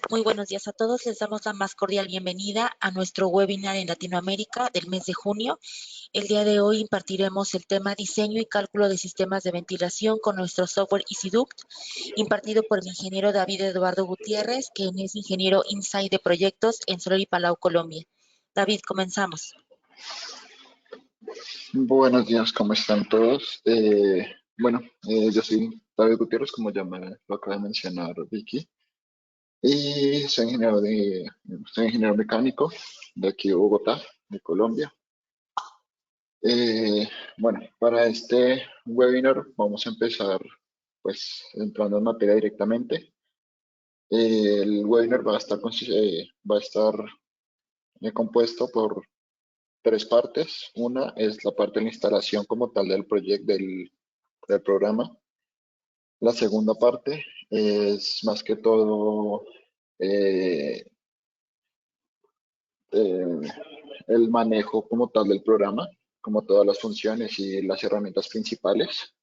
Muy buenos días a todos. Les damos la más cordial bienvenida a nuestro webinar en Latinoamérica del mes de junio. El día de hoy impartiremos el tema Diseño y cálculo de sistemas de ventilación con nuestro software EasyDuct, impartido por el ingeniero David Eduardo Gutiérrez, quien es ingeniero Insight de proyectos en Soler y Palau, Colombia. David, comenzamos. Buenos días, ¿cómo están todos? Yo soy David Gutiérrez, como ya me lo acaba de mencionar Vicky, y soy ingeniero mecánico de aquí de Bogotá, de Colombia. Para este webinar vamos a empezar pues entrando en materia directamente. El webinar va a estar compuesto por tres partes. Una es la parte de la instalación como tal del proyecto del programa. La segunda parte es más que todo eh, eh, el manejo como tal del programa, como todas las funciones y las herramientas principales.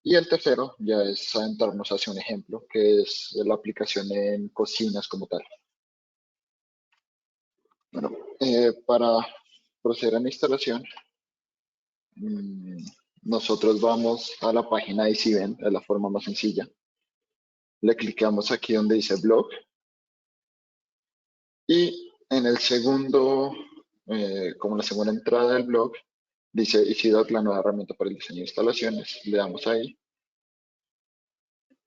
Y el tercero ya es adentrarnos hacia un ejemplo, que es la aplicación en cocinas como tal. Para proceder a la instalación, nosotros vamos a la página de EasyVent, es la forma más sencilla. Le clicamos aquí donde dice Blog y en el segundo, como la segunda entrada del blog, dice EasyDuct, la nueva herramienta para el diseño de instalaciones. Le damos ahí.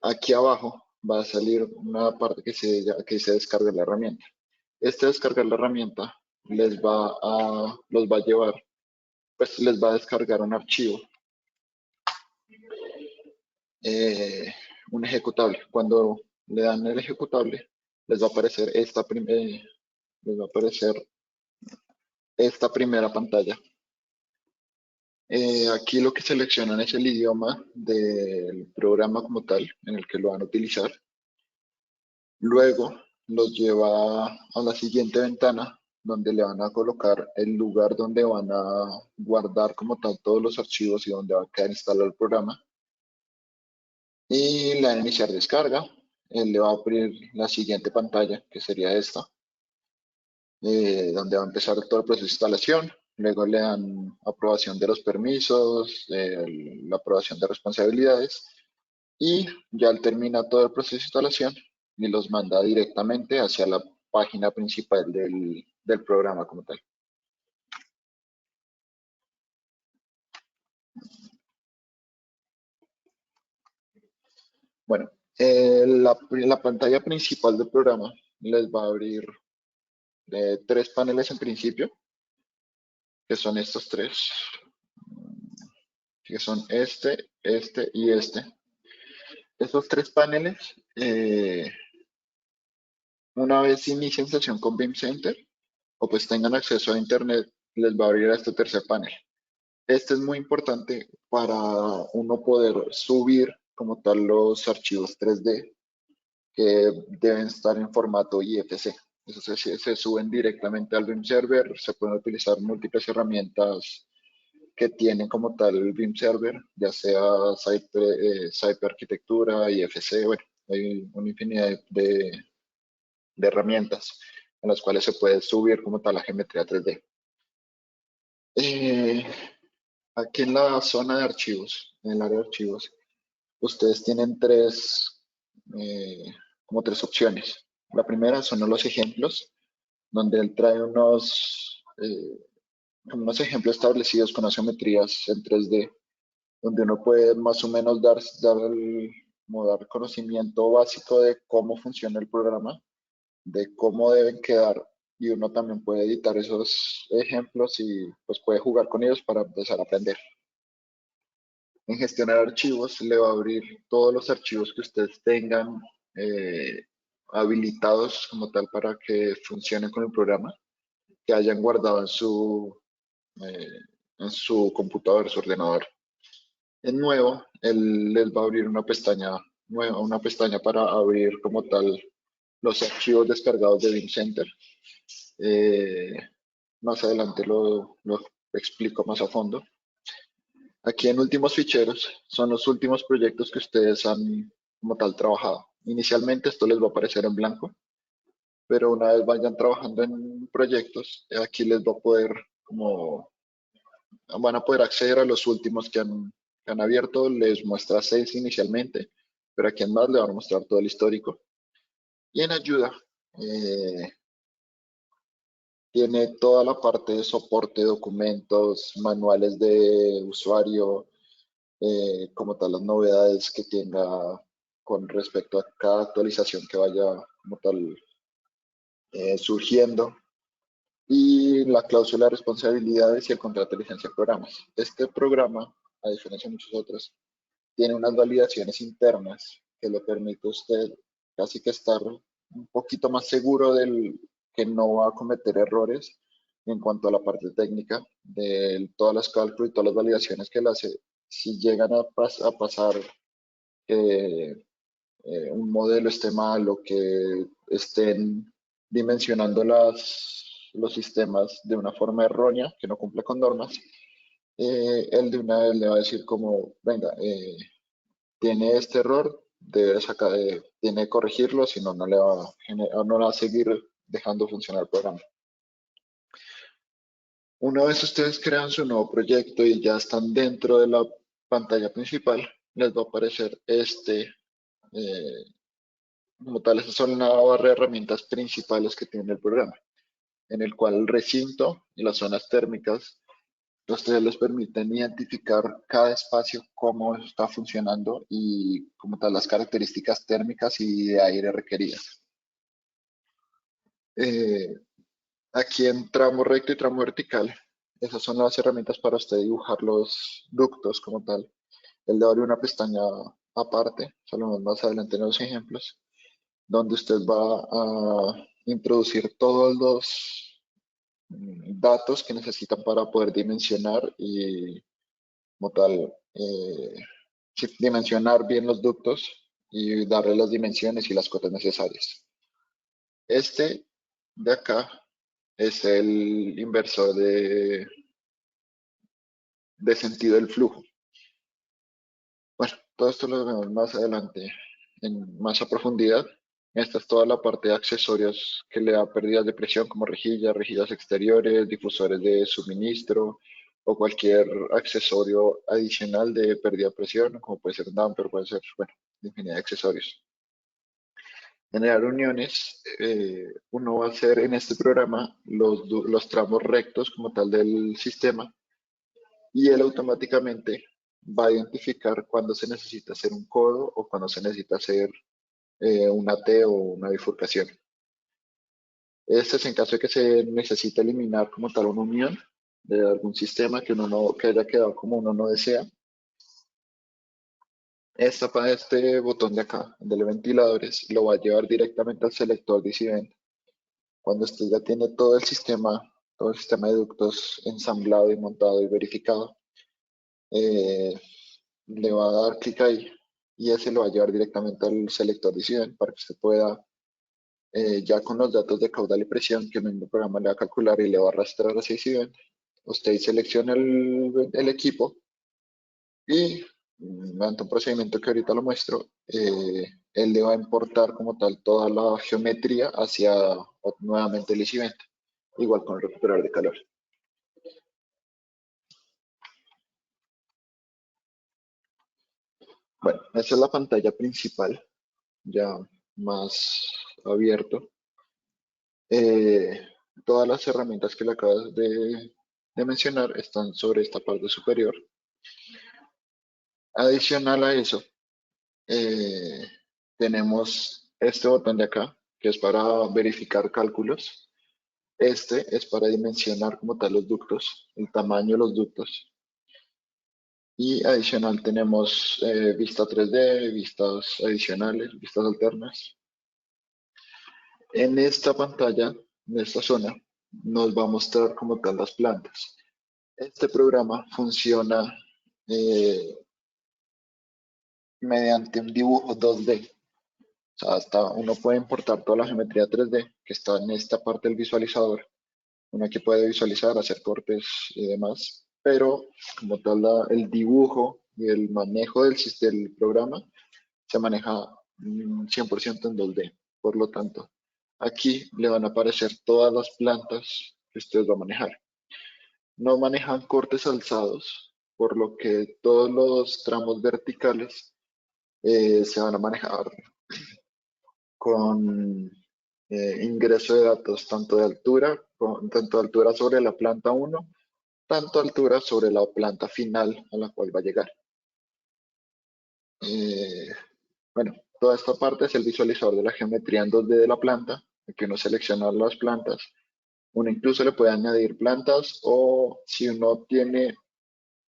Aquí abajo va a salir una parte que dice descarga la herramienta. Descargar la herramienta los va a llevar, pues les va a descargar un archivo, un ejecutable. Cuando le dan el ejecutable, les va a aparecer esta primera pantalla. Aquí lo que seleccionan es el idioma del programa como tal, en el que lo van a utilizar. Luego los lleva a la siguiente ventana, donde le van a colocar el lugar donde van a guardar como tal todos los archivos y donde va a quedar instalado el programa. Y le van a iniciar descarga. Él le va a abrir la siguiente pantalla, que sería esta, donde va a empezar todo el proceso de instalación. Luego le dan aprobación de los permisos, la aprobación de responsabilidades y ya él termina todo el proceso de instalación y los manda directamente hacia la página principal del programa como tal. Bueno, la pantalla principal del programa les va a abrir tres paneles en principio, que son estos tres, que son este y este. Estos tres paneles, una vez inicien sesión con BIM Center o pues tengan acceso a internet, les va a abrir a este tercer panel. Este es muy importante para uno poder subir como tal los archivos 3D que deben estar en formato IFC. Eso se suben directamente al BIM Server, se pueden utilizar múltiples herramientas que tienen como tal el BIM Server, ya sea Site Arquitectura, IFC, bueno, hay una infinidad de herramientas en las cuales se puede subir como tal la geometría 3D. Aquí en la zona de archivos, en el área de archivos, ustedes tienen como tres opciones. La primera son los ejemplos, donde él trae unos ejemplos establecidos con las geometrías en 3D, donde uno puede más o menos dar conocimiento básico de cómo funciona el programa, de cómo deben quedar, y uno también puede editar esos ejemplos y pues puede jugar con ellos para empezar a aprender. En gestionar archivos le va a abrir todos los archivos que ustedes tengan habilitados como tal para que funcionen con el programa, que hayan guardado en su computador, su ordenador. En nuevo, él les va a abrir una pestaña nueva, una pestaña para abrir como tal los archivos descargados de BIM Center. Más adelante lo explico más a fondo. Aquí en últimos ficheros son los últimos proyectos que ustedes han como tal trabajado. Inicialmente esto les va a aparecer en blanco, pero una vez vayan trabajando en proyectos, aquí les va a poder, como, van a poder acceder a los últimos que han abierto, les muestra 6 inicialmente, pero a quien más le van a mostrar todo el histórico. Y en ayuda, eh, tiene toda la parte de soporte, documentos, manuales de usuario, como tal las novedades que tenga con respecto a cada actualización que vaya como tal surgiendo, y la cláusula de responsabilidades y el contrato de licencia de programas. Este programa, a diferencia de muchos otros, tiene unas validaciones internas que le permite a usted casi que estar un poquito más seguro del que no va a cometer errores en cuanto a la parte técnica de todas las cálculos y todas las validaciones que él hace. Si llegan a pasar que un modelo esté mal o que estén dimensionando los sistemas de una forma errónea, que no cumple con normas, él de una vez le va a decir como, venga, tiene este error, debe sacar, tiene que corregirlo, si no, no le va a seguir dejando funcionar el programa. Una vez ustedes crean su nuevo proyecto y ya están dentro de la pantalla principal, les va a aparecer eh, como tal, esas son la barra de herramientas principales que tiene el programa, en el cual el recinto y las zonas térmicas, a ustedes les permiten identificar cada espacio, cómo está funcionando y como tal las características térmicas y de aire requeridas. Eh, Aquí en tramo recto y tramo vertical, esas son las herramientas para usted dibujar los ductos como tal. Él le abre una pestaña aparte, solo más adelante en los ejemplos, donde usted va a introducir todos los datos que necesitan para poder dimensionar y, como tal, sí, dimensionar bien los ductos y darle las dimensiones y las cotas necesarias. Este de acá es el inversor de sentido del flujo. Bueno, todo esto lo vemos más adelante, en más a profundidad. Esta es toda la parte de accesorios que le da pérdidas de presión como rejillas, rejillas exteriores, difusores de suministro o cualquier accesorio adicional de pérdida de presión, como puede ser un damper, puede ser, bueno, infinidad de accesorios. Generar uniones, uno va a hacer en este programa los tramos rectos como tal del sistema, y él automáticamente va a identificar cuando se necesita hacer un codo o cuando se necesita hacer una T o una bifurcación. Este es en caso de que se necesite eliminar como tal una unión de algún sistema que uno no, que haya quedado como uno no desea. Este botón de acá, el de los ventiladores, lo va a llevar directamente al selector de incidente. Cuando usted ya tiene todo el sistema de ductos ensamblado y montado y verificado, eh, le va a dar clic ahí y ese lo va a llevar directamente al selector de incidente para que usted pueda, ya con los datos de caudal y presión que el mismo programa le va a calcular y le va a arrastrar hacia incidente, usted selecciona el equipo y mediante un procedimiento que ahorita lo muestro, él le va a importar como tal toda la geometría hacia nuevamente el incidente, igual con el recuperador de calor. Bueno, esa es la pantalla principal, ya más abierto. Eh, Todas las herramientas que le acabas de mencionar están sobre esta parte superior. Adicional a eso, eh, tenemos este botón de acá, que es para verificar cálculos. Este es para dimensionar como tal los ductos, el tamaño de los ductos. Y adicional tenemos vista 3D, vistas adicionales, vistas alternas. En esta pantalla, en esta zona, nos va a mostrar como tal las plantas. Este programa funciona eh, mediante un dibujo 2D. O sea, hasta uno puede importar toda la geometría 3D que está en esta parte del visualizador. Uno aquí puede visualizar, hacer cortes y demás, pero como tal el dibujo y el manejo del programa se maneja 100% en 2D. Por lo tanto, Aquí le van a aparecer todas las plantas que usted va a manejar. No manejan cortes alzados, por lo que todos los tramos verticales se van a manejar con ingreso de datos tanto de altura, tanto de altura sobre la planta uno, tanto altura sobre la planta final a la cual va a llegar. Eh, bueno, toda esta parte es el visualizador de la geometría en 2D de la planta, que uno selecciona las plantas. Uno incluso le puede añadir plantas o si uno tiene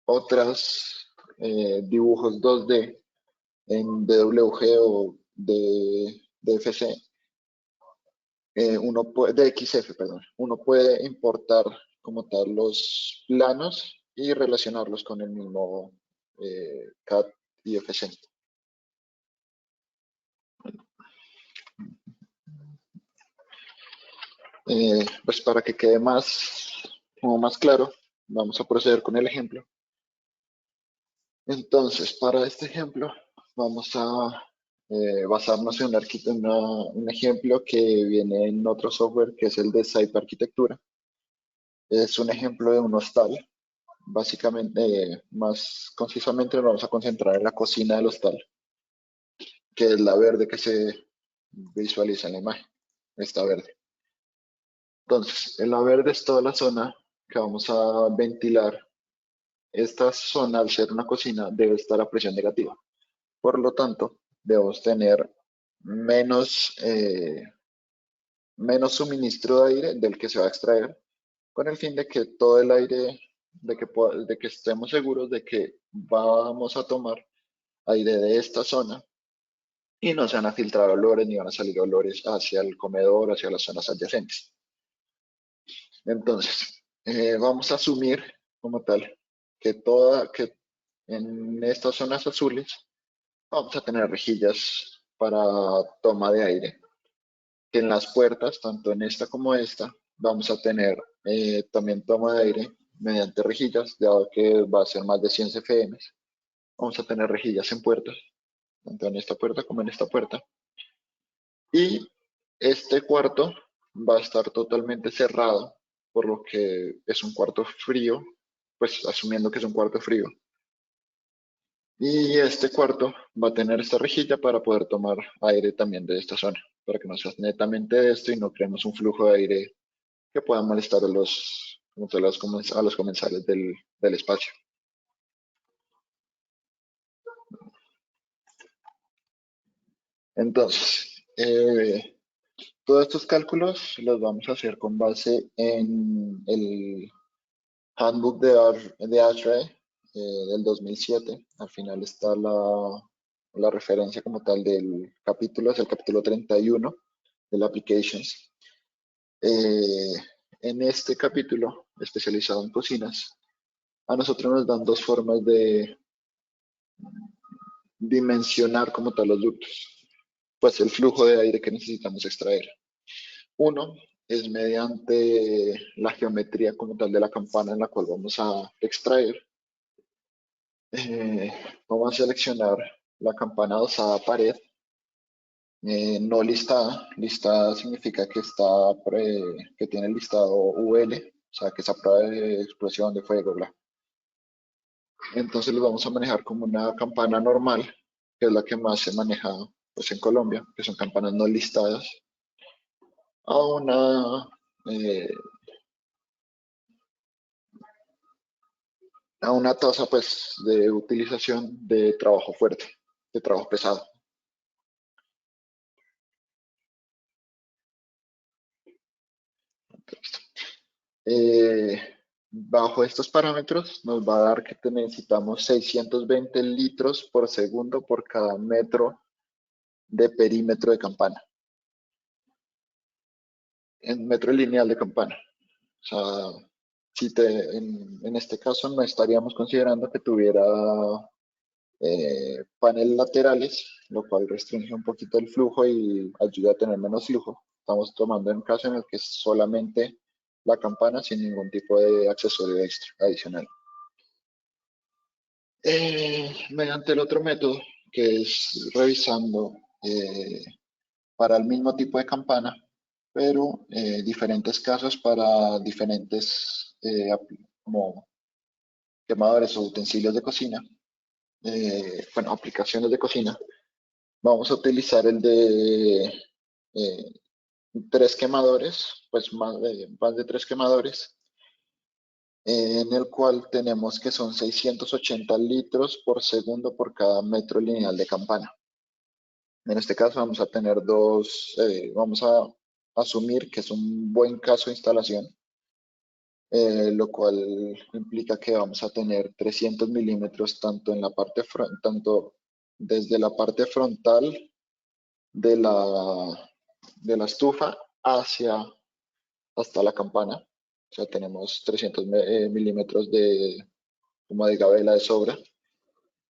otros dibujos 2D en DWG o de DFC, de XF, perdón, uno puede importar como tal los planos y relacionarlos con el mismo CAD y FC. Pues para que quede como más claro, vamos a proceder con el ejemplo. Entonces, para este ejemplo, vamos a basarnos en un ejemplo que viene en otro software que es el de Site Arquitectura. Es un ejemplo de un hostal. Básicamente, más concisamente, nos vamos a concentrar en la cocina del hostal, que es la verde que se visualiza en la imagen. Esta verde. Entonces, en la verde es toda la zona que vamos a ventilar. Esta zona, al ser una cocina, debe estar a presión negativa. Por lo tanto, debemos tener menos suministro de aire del que se va a extraer, con el fin de que todo el aire, de que estemos seguros de que vamos a tomar aire de esta zona y no se van a filtrar olores ni van a salir olores hacia el comedor, hacia las zonas adyacentes. Entonces, vamos a asumir como tal que en estas zonas azules vamos a tener rejillas para toma de aire. Que en las puertas, tanto en esta como esta, vamos a tener también toma de aire mediante rejillas, dado que va a ser más de 100 CFM. Vamos a tener rejillas en puertas, tanto en esta puerta como en esta puerta. Y este cuarto va a estar totalmente cerrado, por lo que es un cuarto frío, pues asumiendo que es un cuarto frío. Y este cuarto va a tener esta rejilla para poder tomar aire también de esta zona, para que no sea netamente de esto y no creemos un flujo de aire que pueda molestar a los comensales del espacio. Entonces, todos estos cálculos los vamos a hacer con base en el Handbook de ASHRAE del 2007. Al final está la referencia como tal del capítulo, es el capítulo 31 del Applications. Eh, en este capítulo, especializado en cocinas, a nosotros nos dan dos formas de dimensionar como tal los ductos, pues el flujo de aire que necesitamos extraer. Uno es mediante la geometría como tal de la campana en la cual vamos a extraer. Eh, Vamos a seleccionar la campana adosada a pared, no listada. Listada significa que que tiene el listado UL, o sea, que es a prueba de explosión de fuego, bla. Entonces lo vamos a manejar como una campana normal, que es la que más se maneja pues, en Colombia, que son campanas no listadas, a eh, a una tasa pues, de utilización de trabajo fuerte, de trabajo pesado. Eh, Bajo estos parámetros nos va a dar que necesitamos 620 litros por segundo por cada metro de perímetro de campana, en metro lineal de campana. O sea, en este caso no estaríamos considerando que tuviera paneles laterales, lo cual restringe un poquito el flujo y ayuda a tener menos flujo. Estamos tomando en caso en el que es solamente la campana sin ningún tipo de accesorio extra adicional. Mediante el otro método, que es revisando para el mismo tipo de campana, pero diferentes casos para diferentes como quemadores o utensilios de cocina, bueno, aplicaciones de cocina. Vamos a utilizar el de eh, tres quemadores, pues más de tres quemadores, en el cual tenemos que son 680 litros por segundo por cada metro lineal de campana. En este caso vamos a tener vamos a asumir que es un buen caso de instalación, lo cual implica que vamos a tener 300 milímetros tanto en la tanto desde la parte frontal de la estufa hasta la campana. O sea, tenemos 300 milímetros como de gabela de sobra,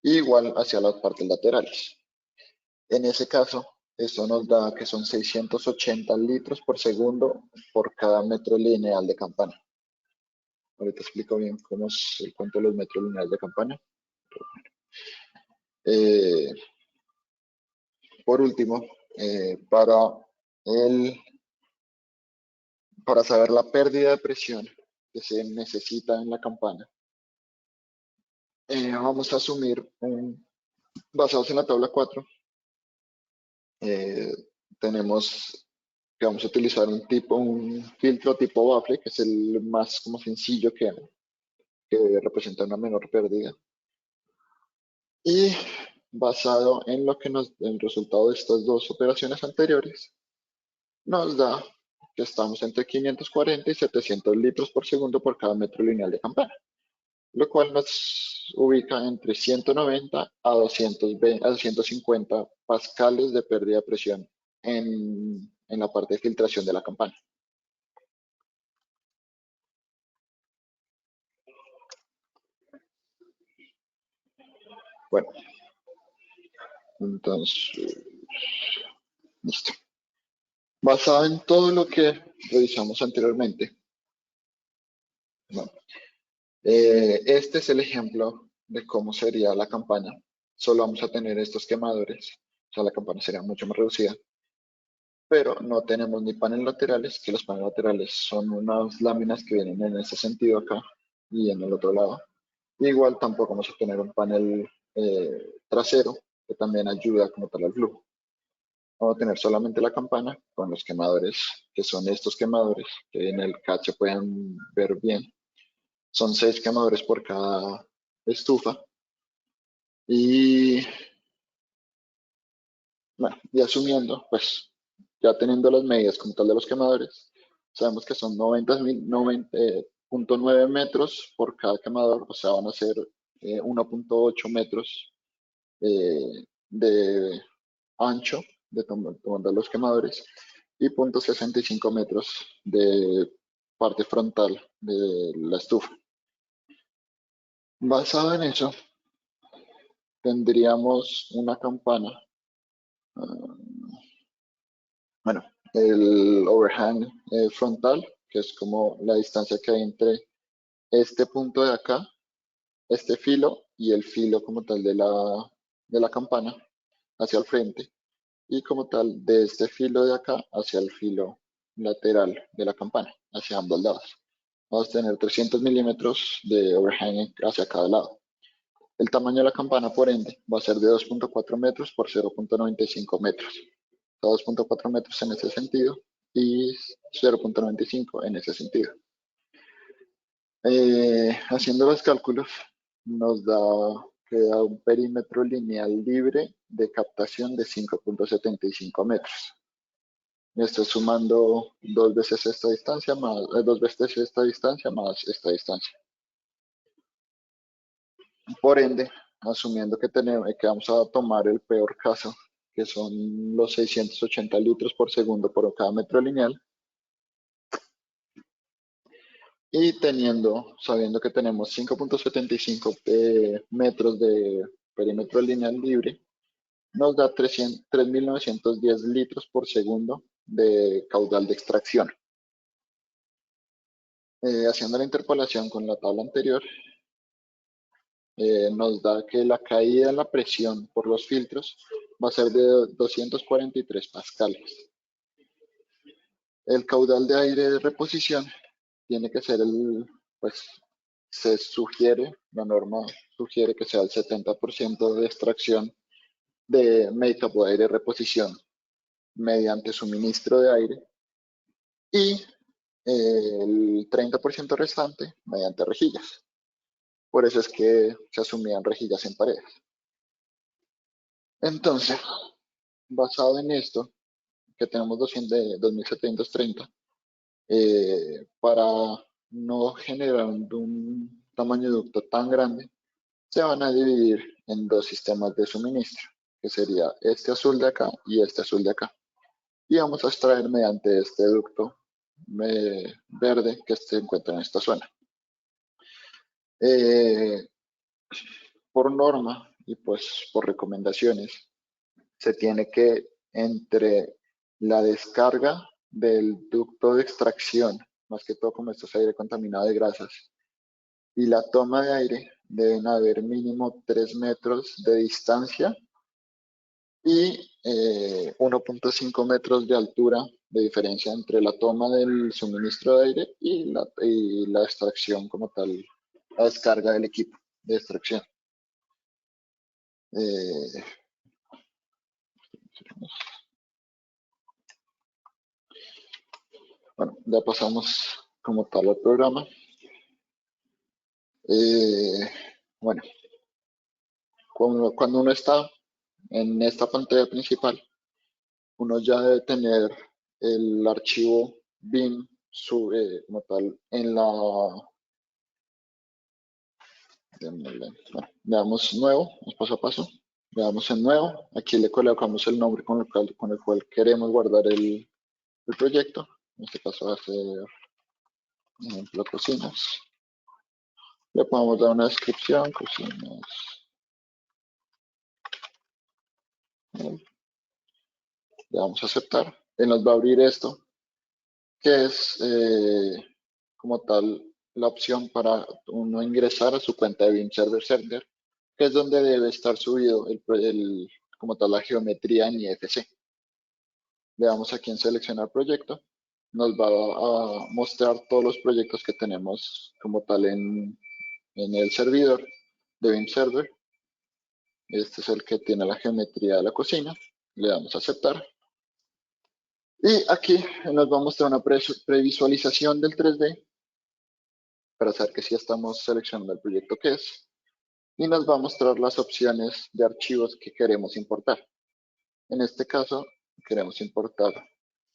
igual hacia las partes laterales. En ese caso, esto nos da que son 680 litros por segundo por cada metro lineal de campana. Ahorita explico bien cómo es el cuento de los metros lineales de campana. Eh, por último, el, para saber la pérdida de presión que se necesita en la campana, vamos a asumir, basados en la tabla 4, eh, tenemos que vamos a utilizar un filtro tipo bafle, que es el más como sencillo que representa una menor pérdida. Y basado en el resultado de estas dos operaciones anteriores, nos da que estamos entre 540 y 700 litros por segundo por cada metro lineal de campana, lo cual nos ubica entre 190 a 220, a 250 pascales de pérdida de presión en la parte de filtración de la campana. Bueno, entonces, listo. Basado en todo lo que revisamos anteriormente, bueno, este es el ejemplo de cómo sería la campana. Solo vamos a tener estos quemadores, o sea, la campana sería mucho más reducida, pero no tenemos ni paneles laterales, que los paneles laterales son unas láminas que vienen en ese sentido acá y en el otro lado. Igual tampoco vamos a tener un panel trasero que también ayuda como tal al flujo. Vamos a tener solamente la campana con los quemadores, que son estos quemadores, que en el CAD se pueden ver bien. Son 6 quemadores por cada estufa. Y bueno, y asumiendo, pues ya teniendo las medidas como tal de los quemadores, sabemos que son 90.9 metros por cada quemador, o sea, van a ser 1.8 metros de ancho tomando los quemadores y 0.65 metros de parte frontal de la estufa. Basado en eso, tendríamos una campana, bueno, el overhang frontal, que es como la distancia que hay entre este punto de acá, este filo y el filo como tal de la campana hacia el frente, y como tal de este filo de acá hacia el filo lateral de la campana, hacia ambos lados. Vamos a tener 300 milímetros de overhang hacia cada lado. El tamaño de la campana, por ende, va a ser de 2.4 metros por 0.95 metros. 2.4 metros en ese sentido y 0.95 en ese sentido. Haciendo los cálculos, nos queda un perímetro lineal libre de captación de 5.75 metros. Estoy sumando dos veces esta distancia más esta distancia. Por ende, asumiendo que vamos a tomar el peor caso, que son los 680 litros por segundo por cada metro lineal, y sabiendo que tenemos 5.75 metros de perímetro lineal libre, nos da 3.910 litros por segundo de caudal de extracción. Haciendo la interpolación con la tabla anterior, nos da que la caída en la presión por los filtros va a ser de 243 pascales. El caudal de aire de reposición tiene que ser pues se sugiere, la norma sugiere que sea el 70% de extracción de make-up o aire de reposición mediante suministro de aire y el 30% restante mediante rejillas. Por eso es que se asumían rejillas en paredes. Entonces, basado en esto, que tenemos 2730, para no generar un tamaño de ducto tan grande, se van a dividir en dos sistemas de suministro, que sería este azul de acá y este azul de acá. Y vamos a extraer mediante este ducto verde que se encuentra en esta zona. Eh, por norma y pues por recomendaciones, se tiene que entre la descarga del ducto de extracción, más que todo como esto es aire contaminado de grasas, y la toma de aire deben haber mínimo 3 metros de distancia y 1.5 metros de altura de diferencia entre la toma del suministro de aire y la extracción como tal, la descarga del equipo de extracción. Eh, bueno, ya pasamos como tal al programa. Bueno, cuando uno está en esta pantalla principal, uno ya debe tener el archivo bin como tal en la. Bueno, veamos nuevo, paso a paso. Veamos en nuevo. Aquí le colocamos el nombre con el cual queremos guardar el proyecto. En este caso va a ser, por ejemplo, cocinas. Le podemos dar una descripción, cocinas. Le vamos a aceptar. Él nos va a abrir esto, que es como tal la opción para uno ingresar a su cuenta de BIM Server Center, que es donde debe estar subido como tal la geometría en IFC. Le damos aquí en seleccionar proyecto. Nos va a mostrar todos los proyectos que tenemos como tal en el servidor de BIM Server. Este es el que tiene la geometría de la cocina. Le damos a aceptar. Y aquí nos va a mostrar una previsualización del 3D para saber que sí estamos seleccionando el proyecto que es. Y nos va a mostrar las opciones de archivos que queremos importar. En este caso, queremos importar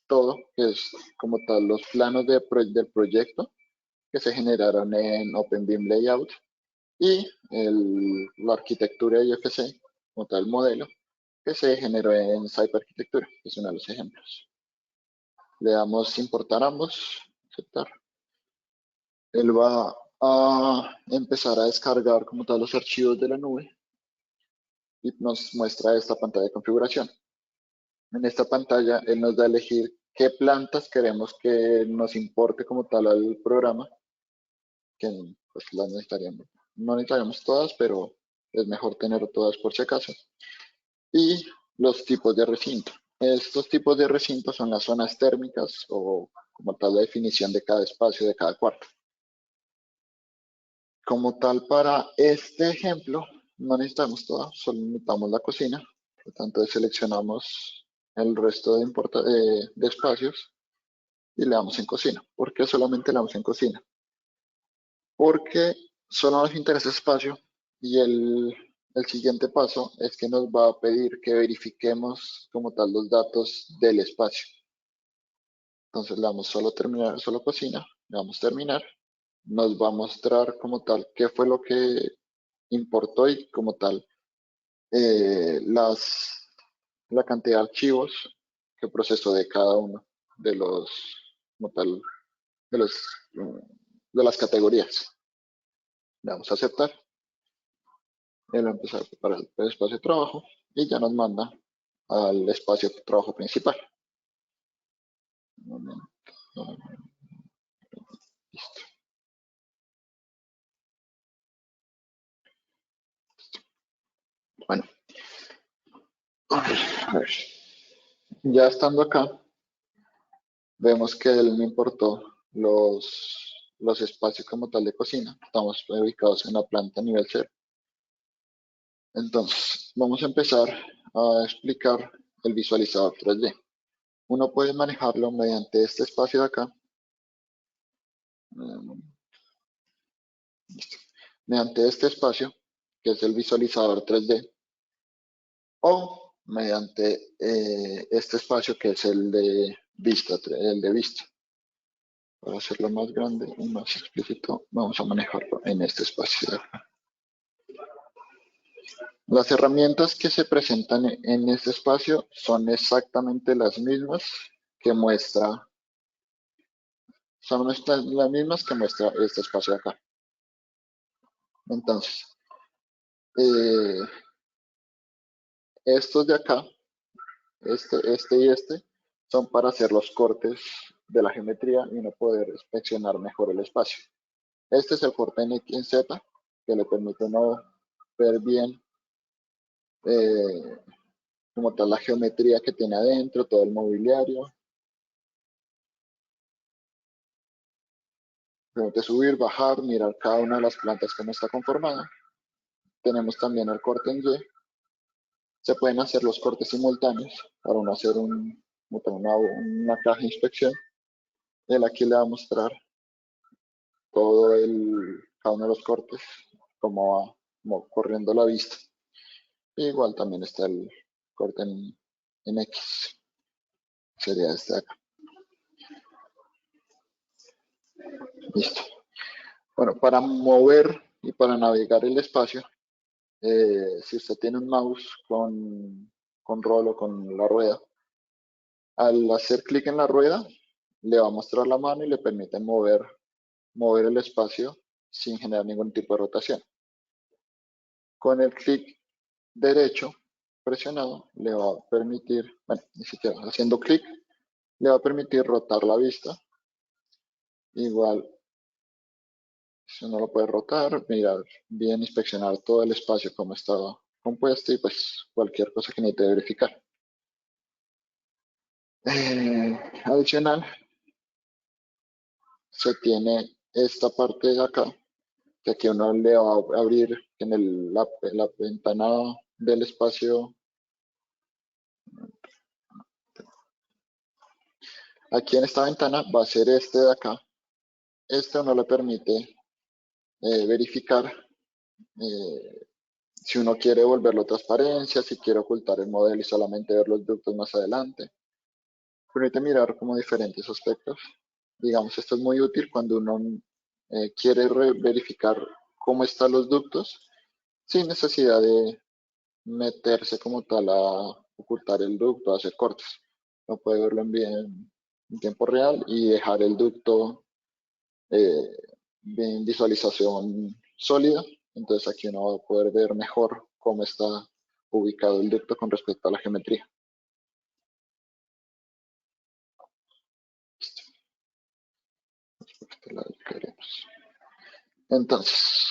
todo, que es como tal los planos del proyecto que se generaron en OpenBIM Layout y la arquitectura de IFC, como tal modelo, que se generó en Cyber Arquitectura, que es uno de los ejemplos. Le damos importar ambos, aceptar. Él va a empezar a descargar como tal los archivos de la nube y nos muestra esta pantalla de configuración. En esta pantalla él nos da a elegir qué plantas queremos que nos importe como tal al programa, que pues las necesitaríamos. No necesitaríamos todas, pero es mejor tener todas por si acaso. Y los tipos de recinto. Estos tipos de recinto son las zonas térmicas o como tal la definición de cada espacio, de cada cuarto. Como tal, para este ejemplo, no necesitamos todas, solo necesitamos la cocina. Por lo tanto, seleccionamos el resto de espacios y le damos en cocina. ¿Por qué solamente le damos en cocina? Porque solo nos interesa espacio y el siguiente paso es que nos va a pedir que verifiquemos como tal los datos del espacio. Entonces le damos solo terminar, solo cocina, le damos terminar. Nos va a mostrar como tal qué fue lo que importó y como tal la cantidad de archivos que procesó de cada uno de los, como tal, de los, de las categorías. Le damos a aceptar. Él va a empezar a preparar el espacio de trabajo y ya nos manda al espacio de trabajo principal. Listo. Bueno, a ver. Ya estando acá, Vemos que él me importó los espacios como tal de cocina. Estamos ubicados en la planta nivel 0. Entonces, vamos a empezar a explicar el visualizador 3D. Uno puede manejarlo mediante este espacio de acá. mm, Mediante este espacio, que es el visualizador 3D, o mediante este espacio que es el de vista. Para hacerlo más grande y más explícito, vamos a manejarlo en este espacio de acá. Las herramientas que se presentan en este espacio son exactamente las mismas que muestra, las mismas que muestra este espacio de acá. Entonces, eh, estos de acá, este y este, son para hacer los cortes de la geometría y no poder inspeccionar mejor el espacio. Este es el corte en Z, que le permite no ver bien como tal la geometría que tiene adentro, todo el mobiliario. Permite subir, bajar, mirar cada una de las plantas que no está conformada. Tenemos también el corte en Y. Se pueden hacer los cortes simultáneos para uno hacer una caja de inspección. Él aquí le va a mostrar cada uno de los cortes, cómo va corriendo la vista. Igual también está el corte en X, sería este de acá. Listo. Bueno, para mover y para navegar el espacio, si usted tiene un mouse con rolo, con la rueda, al hacer clic en la rueda, le va a mostrar la mano y le permite mover el espacio sin generar ningún tipo de rotación. Con el clic derecho presionado, le va a permitir, bueno, ni siquiera haciendo clic, le va a permitir rotar la vista. Igual, si uno lo puede rotar, mirar bien, inspeccionar todo el espacio como está compuesto y pues cualquier cosa que necesite verificar. Adicional, se tiene esta parte de acá, que aquí uno le va a abrir en la ventana del espacio. Aquí en esta ventana va a ser este de acá. Este uno le permite verificar si uno quiere volverlo transparencia, si quiere ocultar el modelo y solamente ver los ductos más adelante. Permite mirar como diferentes aspectos. Digamos, esto es muy útil cuando uno quiere verificar cómo están los ductos sin necesidad de meterse como tal a ocultar el ducto, a hacer cortes. No puede verlo en tiempo real y dejar el ducto eh, en visualización sólida. Entonces aquí uno va a poder ver mejor cómo está ubicado el ducto con respecto a la geometría. Entonces,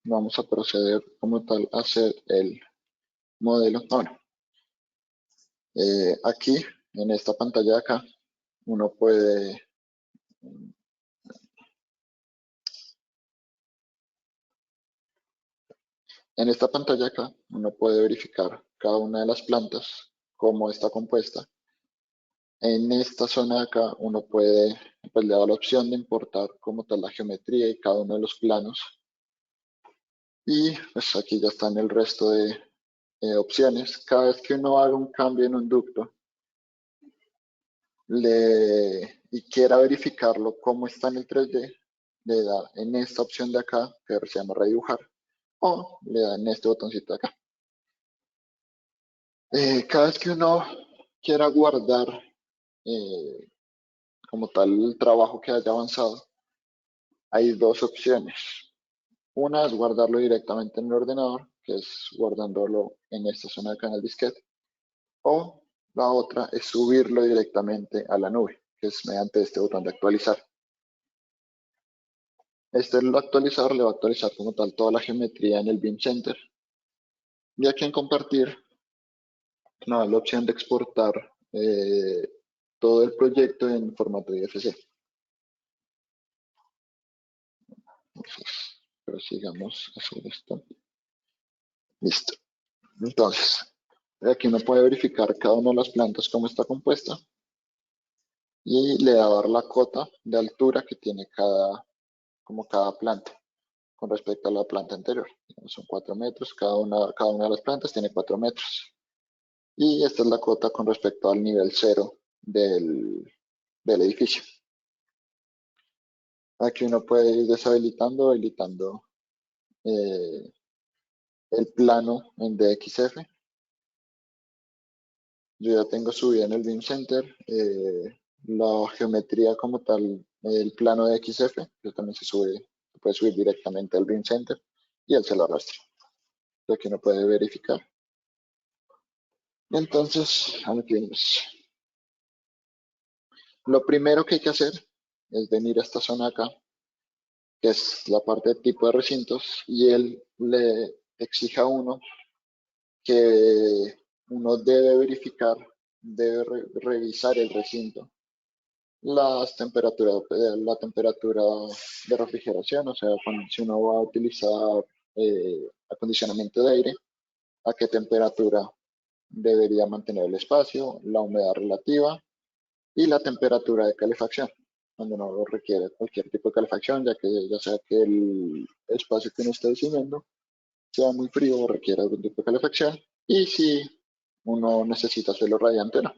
vamos a proceder como tal a hacer el modelo. Bueno, aquí, en esta pantalla de acá, uno puede en esta pantalla acá, uno puede verificar cada una de las plantas, cómo está compuesta. En esta zona de acá, uno puede, pues le da la opción de importar como tal la geometría y cada uno de los planos. Y pues aquí ya están el resto de opciones. Cada vez que uno haga un cambio en un ducto y quiera verificarlo cómo está en el 3D, le da en esta opción de acá, que se llama redibujar, o le da en este botoncito de acá. Cada vez que uno quiera guardar como tal el trabajo que haya avanzado, hay dos opciones. Una es guardarlo directamente en el ordenador, que es guardándolo en esta zona de acá en el disquete, o la otra es subirlo directamente a la nube, que es mediante este botón de actualizar. Este el actualizar le va a actualizar como tal toda la geometría en el BIM Center. Y aquí en compartir nos da la opción de exportar todo el proyecto en formato IFC. Entonces, prosigamos a hacer esto. Listo. Entonces, aquí uno puede verificar cada una de las plantas cómo está compuesta y le va a dar la cota de altura que tiene cada planta con respecto a la planta anterior. Son 4 metros, cada una de las plantas tiene 4 metros. Y esta es la cota con respecto al nivel cero del edificio. Aquí uno puede ir deshabilitando, habilitando el plano en DXF. Yo ya tengo subido en el BIM Center la geometría como tal, el plano de XF, que también se puede subir directamente al BIM Center y él se lo arrastra. Aquí uno puede verificar. Entonces, aquí venimos. Lo primero que hay que hacer es venir a esta zona acá, que es la parte de tipo de recintos, y él le exige a uno que uno debe verificar, debe revisar el recinto, las temperaturas, la temperatura de refrigeración, o sea, si uno va a utilizar acondicionamiento de aire, a qué temperatura debería mantener el espacio, la humedad relativa y la temperatura de calefacción, cuando uno requiere cualquier tipo de calefacción, ya sea que el espacio que uno esté diseñando sea muy frío o requiera algún tipo de calefacción, y si uno necesita suelo radiante o no.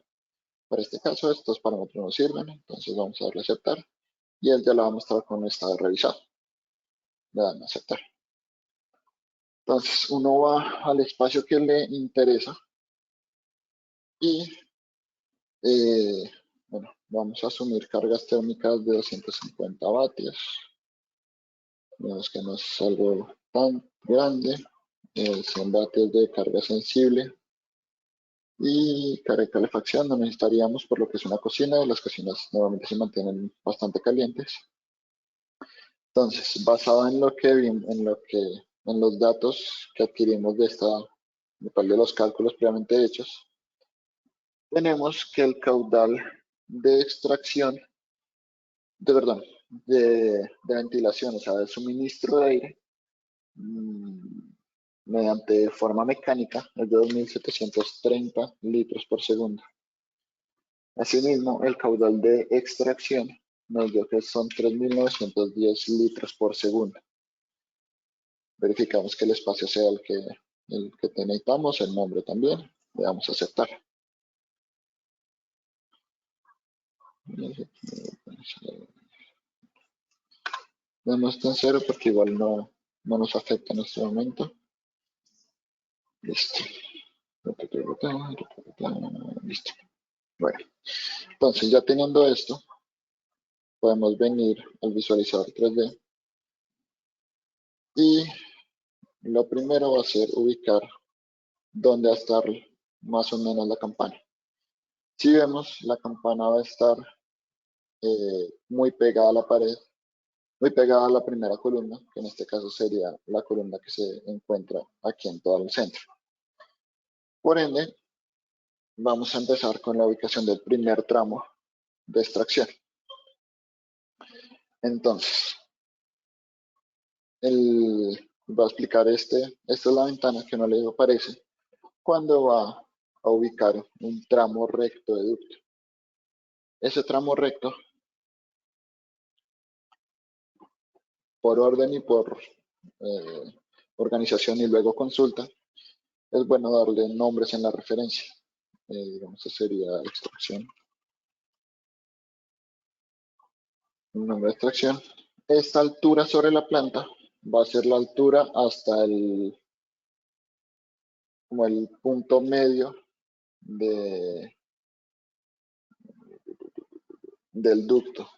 Para este caso, estos parámetros no sirven, entonces vamos a darle a aceptar y él ya lo va a mostrar con esta revisado. Le dan a aceptar. Entonces, uno va al espacio que le interesa y bueno, vamos a asumir cargas térmicas de 250 vatios. Vemos que no es algo tan grande. 100 vatios de carga sensible. Y carga de calefacción no necesitaríamos por lo que es una cocina. Las cocinas normalmente se mantienen bastante calientes. Entonces, basado en en los datos que adquirimos de los cálculos previamente hechos, tenemos que el caudal de extracción, perdón, de ventilación, o sea, de suministro de aire, mediante forma mecánica, es de 2.730 litros por segundo. Asimismo, el caudal de extracción nos dio que son 3.910 litros por segundo. Verificamos que el espacio sea el que necesitamos, el nombre también, le damos a aceptar. No está en cero porque igual no nos afecta en este momento. Listo. Listo. Bueno, entonces ya teniendo esto, podemos venir al visualizador 3D y lo primero va a ser ubicar dónde va a estar más o menos la campana. Si vemos, la campana va a estar muy pegada a la pared, muy pegada a la primera columna, que en este caso sería la columna que se encuentra aquí en todo el centro. Por ende, vamos a empezar con la ubicación del primer tramo de extracción. Entonces, va a explicar esta es la ventana que no le aparece cuando va a ubicar un tramo recto de ducto. Ese tramo recto, por orden y por organización y luego consulta, es bueno darle nombres en la referencia. Digamos, que sería extracción. Un nombre de extracción. Esta altura sobre la planta va a ser la altura hasta como el punto medio del ducto.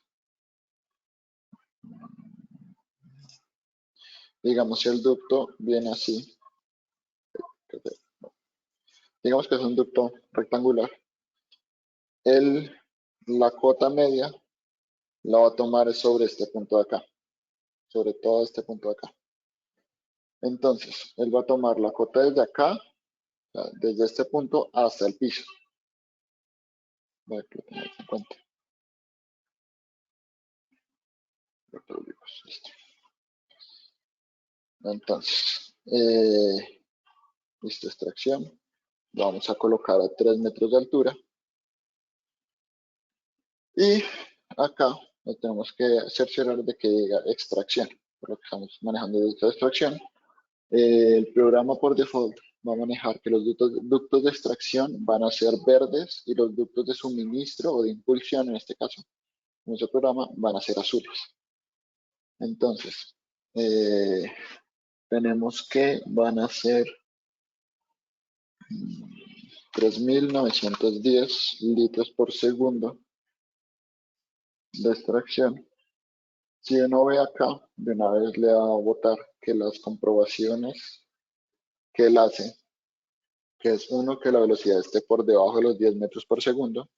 Digamos, si el ducto viene así, digamos que es un ducto rectangular, la cota media la va a tomar sobre este punto de acá, sobre todo este punto de acá. Entonces, él va a tomar la cota desde acá, desde este punto hasta el piso. para que lo tengas en cuenta. Listo. Entonces, listo, extracción. Lo vamos a colocar a 3 metros de altura. Y acá tenemos que cerciorar de que diga extracción, por lo que estamos manejando ductos de extracción. El programa por default va a manejar que los ductos de extracción van a ser verdes y los ductos de suministro o de impulsión, en este caso, en nuestro programa, van a ser azules. Entonces, tenemos que van a ser 3.910 litros por segundo de extracción. Si uno ve acá, de una vez le va a botar que las comprobaciones que él hace, que es uno, que la velocidad esté por debajo de los 10 metros por segundo,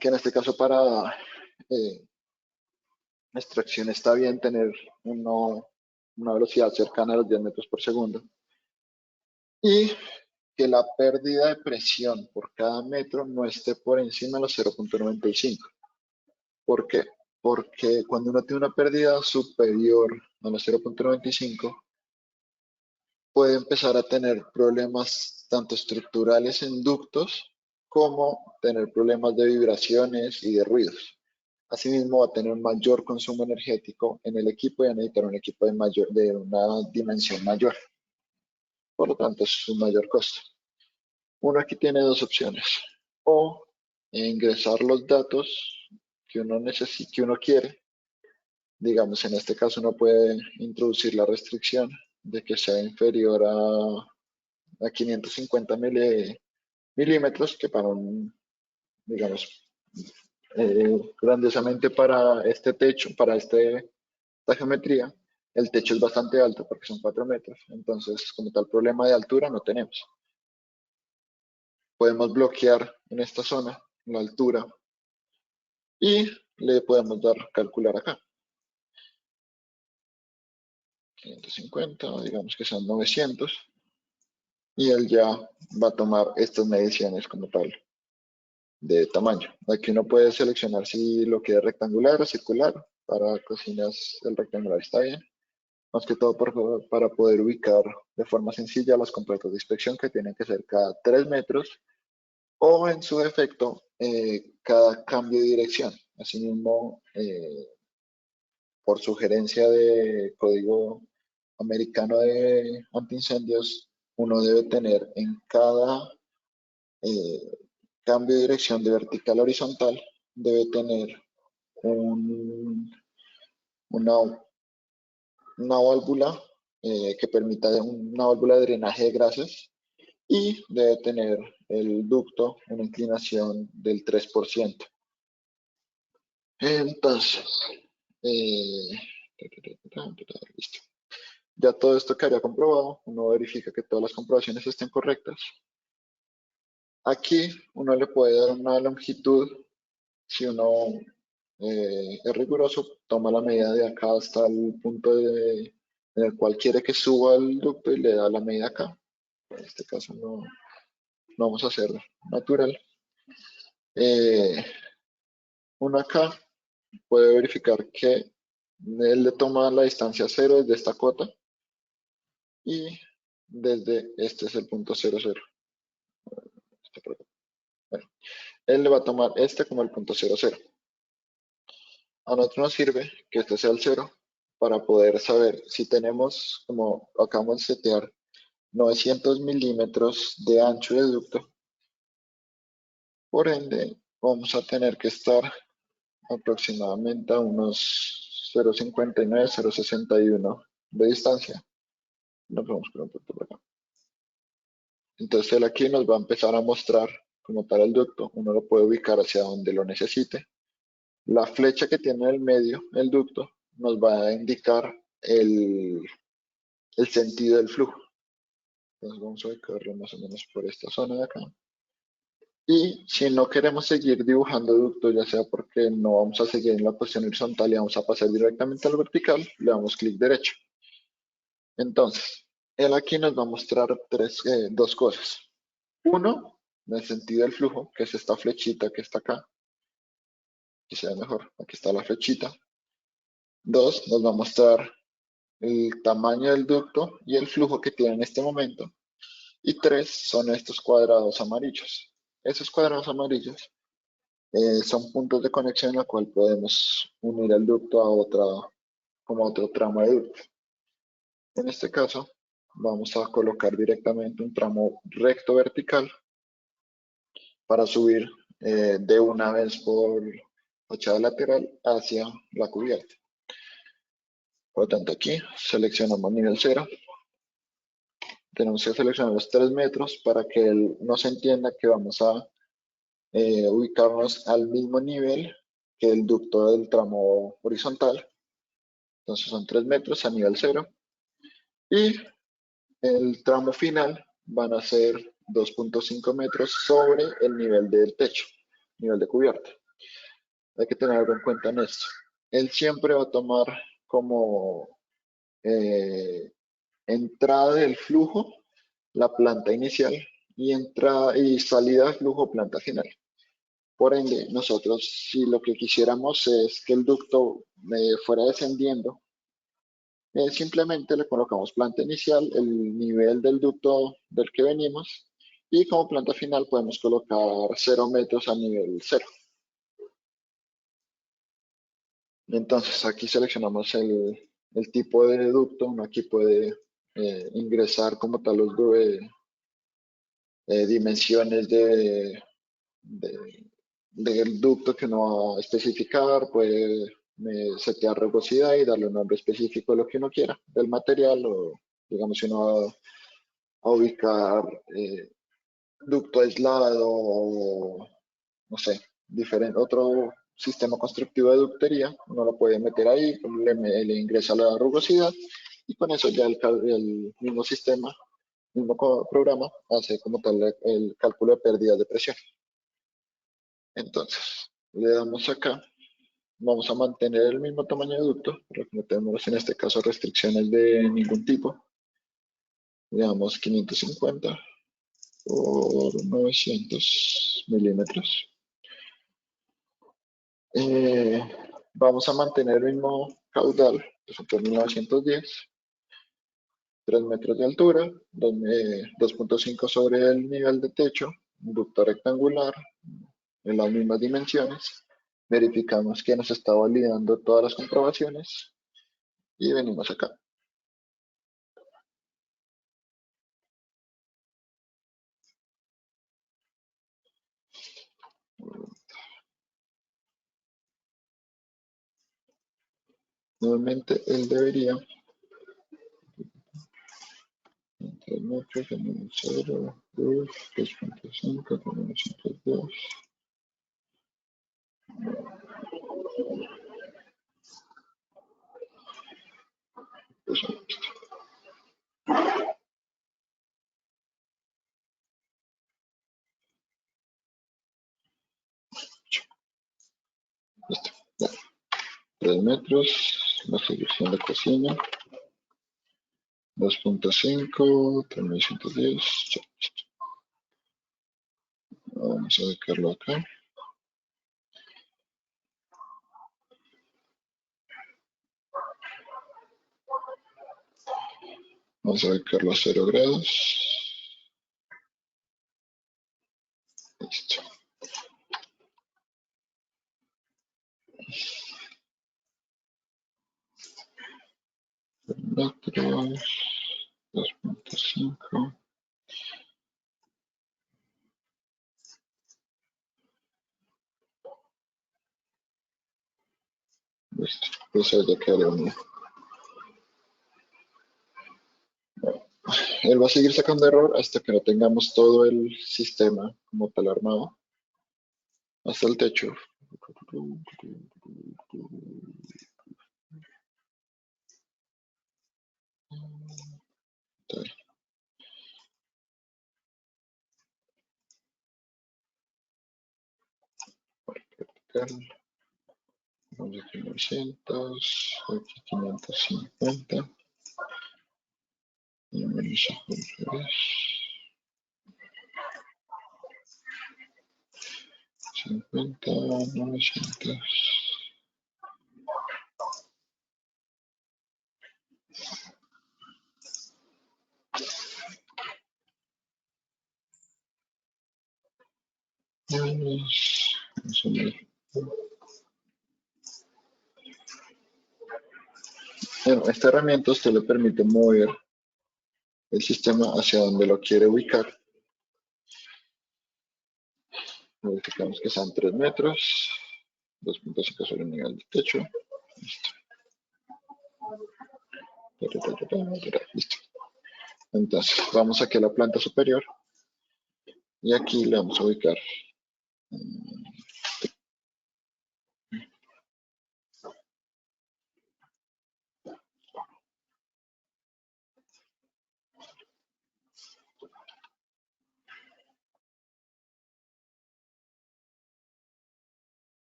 que en este caso para extracción está bien tener una velocidad cercana a los 10 metros por segundo, y que la pérdida de presión por cada metro no esté por encima de los 0.95. ¿Por qué? Porque cuando uno tiene una pérdida superior a los 0.95, puede empezar a tener problemas tanto estructurales en ductos como tener problemas de vibraciones y de ruidos. Asimismo, va a tener un mayor consumo energético en el equipo y va a necesitar un equipo de una dimensión mayor. Por lo tanto, es un mayor costo. Uno aquí tiene dos opciones. O ingresar los datos que uno necesita, que uno quiere. Digamos, en este caso uno puede introducir la restricción de que sea inferior a 550 milímetros, que para digamos, grandiosamente para este techo, para esta geometría, el techo es bastante alto porque son 4 metros. Entonces, como tal problema de altura no tenemos. Podemos bloquear en esta zona la altura y le podemos dar calcular acá. 550, digamos que son 900, y él ya va a tomar estas mediciones como tal de tamaño. Aquí uno puede seleccionar si lo quiere rectangular o circular. Para cocinas el rectangular está bien, más que todo para poder ubicar de forma sencilla las completas de inspección, que tienen que ser cada 3 metros o en su defecto cada cambio de dirección. Asimismo, por sugerencia de código americano de antiincendios, uno debe tener en cada cambio de dirección de vertical a horizontal, debe tener una, una válvula que permita una válvula de drenaje de gases, y debe tener el ducto una inclinación del 3%. Entonces, listo. Ya todo esto quedaría comprobado, uno verifica que todas las comprobaciones estén correctas. Aquí uno le puede dar una longitud, si uno es riguroso, toma la medida de acá hasta el punto en el cual quiere que suba el ducto y le da la medida acá. En este caso no vamos a hacer natural. Uno acá puede verificar que él le toma la distancia 0 desde esta cota y desde este es el punto 00. Bueno, él le va a tomar este como el punto 00. A nosotros nos sirve que este sea el 0 para poder saber si tenemos, como acabamos de setear, 900 milímetros de ancho de ducto. Por ende, vamos a tener que estar aproximadamente a unos 0,59, 0,61 de distancia. Nos vamos con un punto por acá. Entonces él aquí nos va a empezar a mostrar como tal el ducto. Uno lo puede ubicar hacia donde lo necesite. La flecha que tiene en el medio, el ducto, nos va a indicar el sentido del flujo. Entonces vamos a ubicarlo más o menos por esta zona de acá. Y si no queremos seguir dibujando ductos, ya sea porque no vamos a seguir en la posición horizontal y vamos a pasar directamente al vertical, le damos clic derecho. Entonces, él aquí nos va a mostrar dos cosas. Uno, en el sentido del flujo, que es esta flechita que está acá. Aquí se ve mejor, aquí está la flechita. 2, nos va a mostrar el tamaño del ducto y el flujo que tiene en este momento. Y 3 son estos cuadrados amarillos. Esos cuadrados amarillos son puntos de conexión en la cual podemos unir el ducto a como a otro tramo de ducto. En este caso, vamos a colocar directamente un tramo recto vertical para subir de una vez por fachada lateral hacia la cubierta. Por lo tanto, aquí seleccionamos nivel 0. Tenemos que seleccionar los 3 metros para que él nos entienda que vamos a ubicarnos al mismo nivel que el ducto del tramo horizontal. Entonces son 3 metros a nivel 0. Y el tramo final van a ser 2.5 metros sobre el nivel del techo, nivel de cubierta. Hay que tener algo en cuenta en esto. Él siempre va a tomar como entrada del flujo la planta inicial y entrada y salida de flujo planta final. Por ende, nosotros si lo que quisiéramos es que el ducto fuera descendiendo, simplemente le colocamos planta inicial, el nivel del ducto del que venimos, y como planta final podemos colocar 0 metros a nivel 0. Entonces aquí seleccionamos el tipo de ducto. Uno aquí puede ingresar como tal los dimensiones del ducto que uno va a especificar, puede setear rugosidad y darle un nombre específico de lo que uno quiera, del material, o digamos si uno va a ubicar ducto aislado o no sé, diferente, otro sistema constructivo de ductería, uno lo puede meter ahí, le ingresa la rugosidad y con eso ya el mismo sistema, mismo programa hace como tal el cálculo de pérdidas de presión. Entonces, le damos acá, vamos a mantener el mismo tamaño de ducto, porque no tenemos en este caso restricciones de ningún tipo. Le damos 550 por 900 milímetros. Vamos a mantener el mismo caudal, que son 1910, 3 metros de altura, 2.5 sobre el nivel de techo, un ducto rectangular en las mismas dimensiones. Verificamos que nos está validando todas las comprobaciones y venimos acá. Nuevamente él debería 3 metros en el 0, 2, 2.5, 902. Listo. 3 metros, la solución de cocina. 2.5, 3910. Vamos a ubicarlo acá. Vamos a ubicarlo a 0 grados. Listo. Metros, 2.5. Listo. Pues ahí ya quedaría unido. Él va a seguir sacando error hasta que no tengamos todo el sistema como tal armado. Hasta el techo. Vamos aquí 900, aquí 550. Y menos al revés. 50, 900. Vamos a ver. Bueno, esta herramienta usted le permite mover el sistema hacia donde lo quiere ubicar. Verificamos que sean 3 metros, 2.5 sobre el nivel del techo. Listo. Listo. Entonces, vamos aquí a la planta superior y aquí le vamos a ubicar.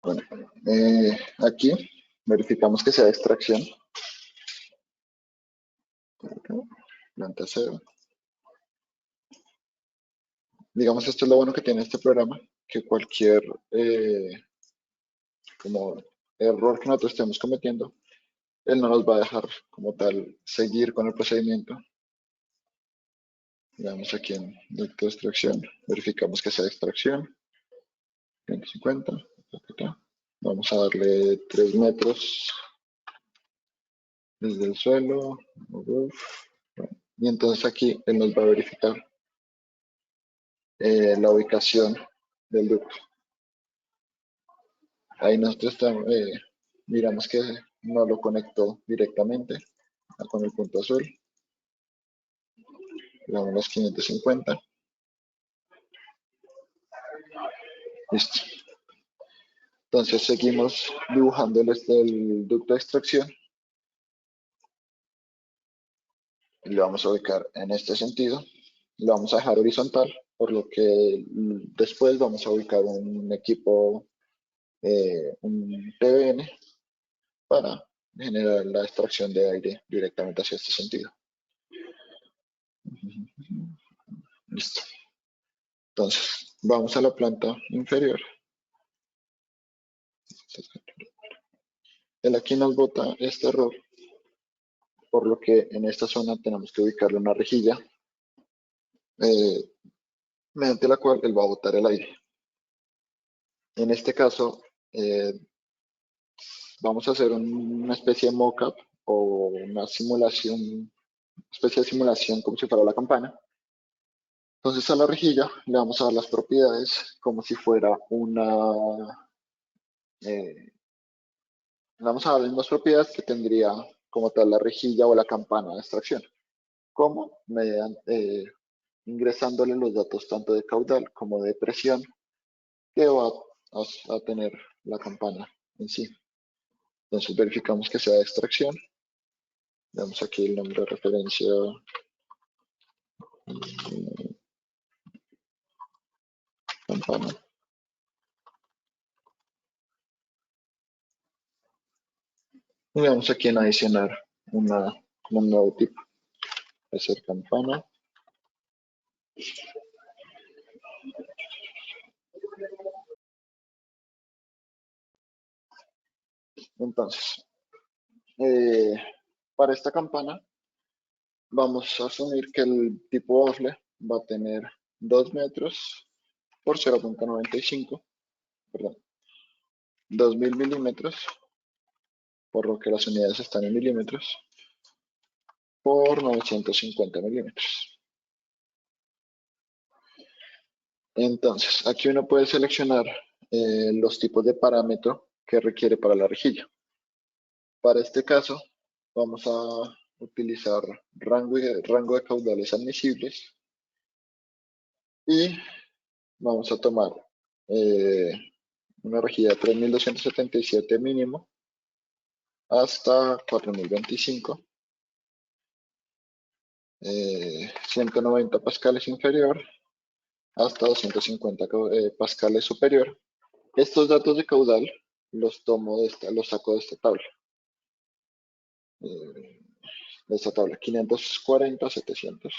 Bueno, aquí verificamos que sea de extracción. Planta 0. Digamos, esto es lo bueno que tiene este programa, que cualquier como error que nosotros estemos cometiendo, él no nos va a dejar como tal seguir con el procedimiento. Veamos aquí en ducto de extracción, verificamos que sea de extracción, 150, vamos a darle 3 metros desde el suelo, y entonces aquí él nos va a verificar la ubicación del ducto. Ahí nosotros miramos que no lo conectó directamente con el punto azul. Le damos los 550. Listo. Entonces seguimos dibujando el ducto de extracción. Y lo vamos a ubicar en este sentido. Lo vamos a dejar horizontal, por lo que después vamos a ubicar un equipo, un PBN, para generar la extracción de aire directamente hacia este sentido. Listo. Entonces, vamos a la planta inferior. Él aquí nos bota este error, por lo que en esta zona tenemos que ubicarle una rejilla, mediante la cual él va a botar el aire. En este caso, vamos a hacer una especie de mock-up o una simulación, especie de simulación como si fuera la campana. Entonces a la rejilla le vamos a dar las propiedades como si fuera una... le vamos a dar las mismas propiedades que tendría como tal la rejilla o la campana de extracción. ¿Cómo? Mediante, ingresándole los datos tanto de caudal como de presión que va a tener la campana en sí. Entonces verificamos que sea de extracción. Damos aquí el nombre de referencia. Campana. Y vamos aquí en adicionar un nuevo tipo. Hacer campana. Entonces, para esta campana vamos a asumir que el tipo bafle va a tener 2 metros por 0.95, perdón, 2000 milímetros, por lo que las unidades están en milímetros, por 950 milímetros. Entonces, aquí uno puede seleccionar los tipos de parámetro que requiere para la rejilla. Para este caso, vamos a utilizar rango de caudales admisibles y vamos a tomar una rejilla de 3277 mínimo hasta 4025, 190 pascales inferior hasta 250 pascales superior. Estos datos de caudal los tomo los saco de esta tabla. De esta tabla, 540, 700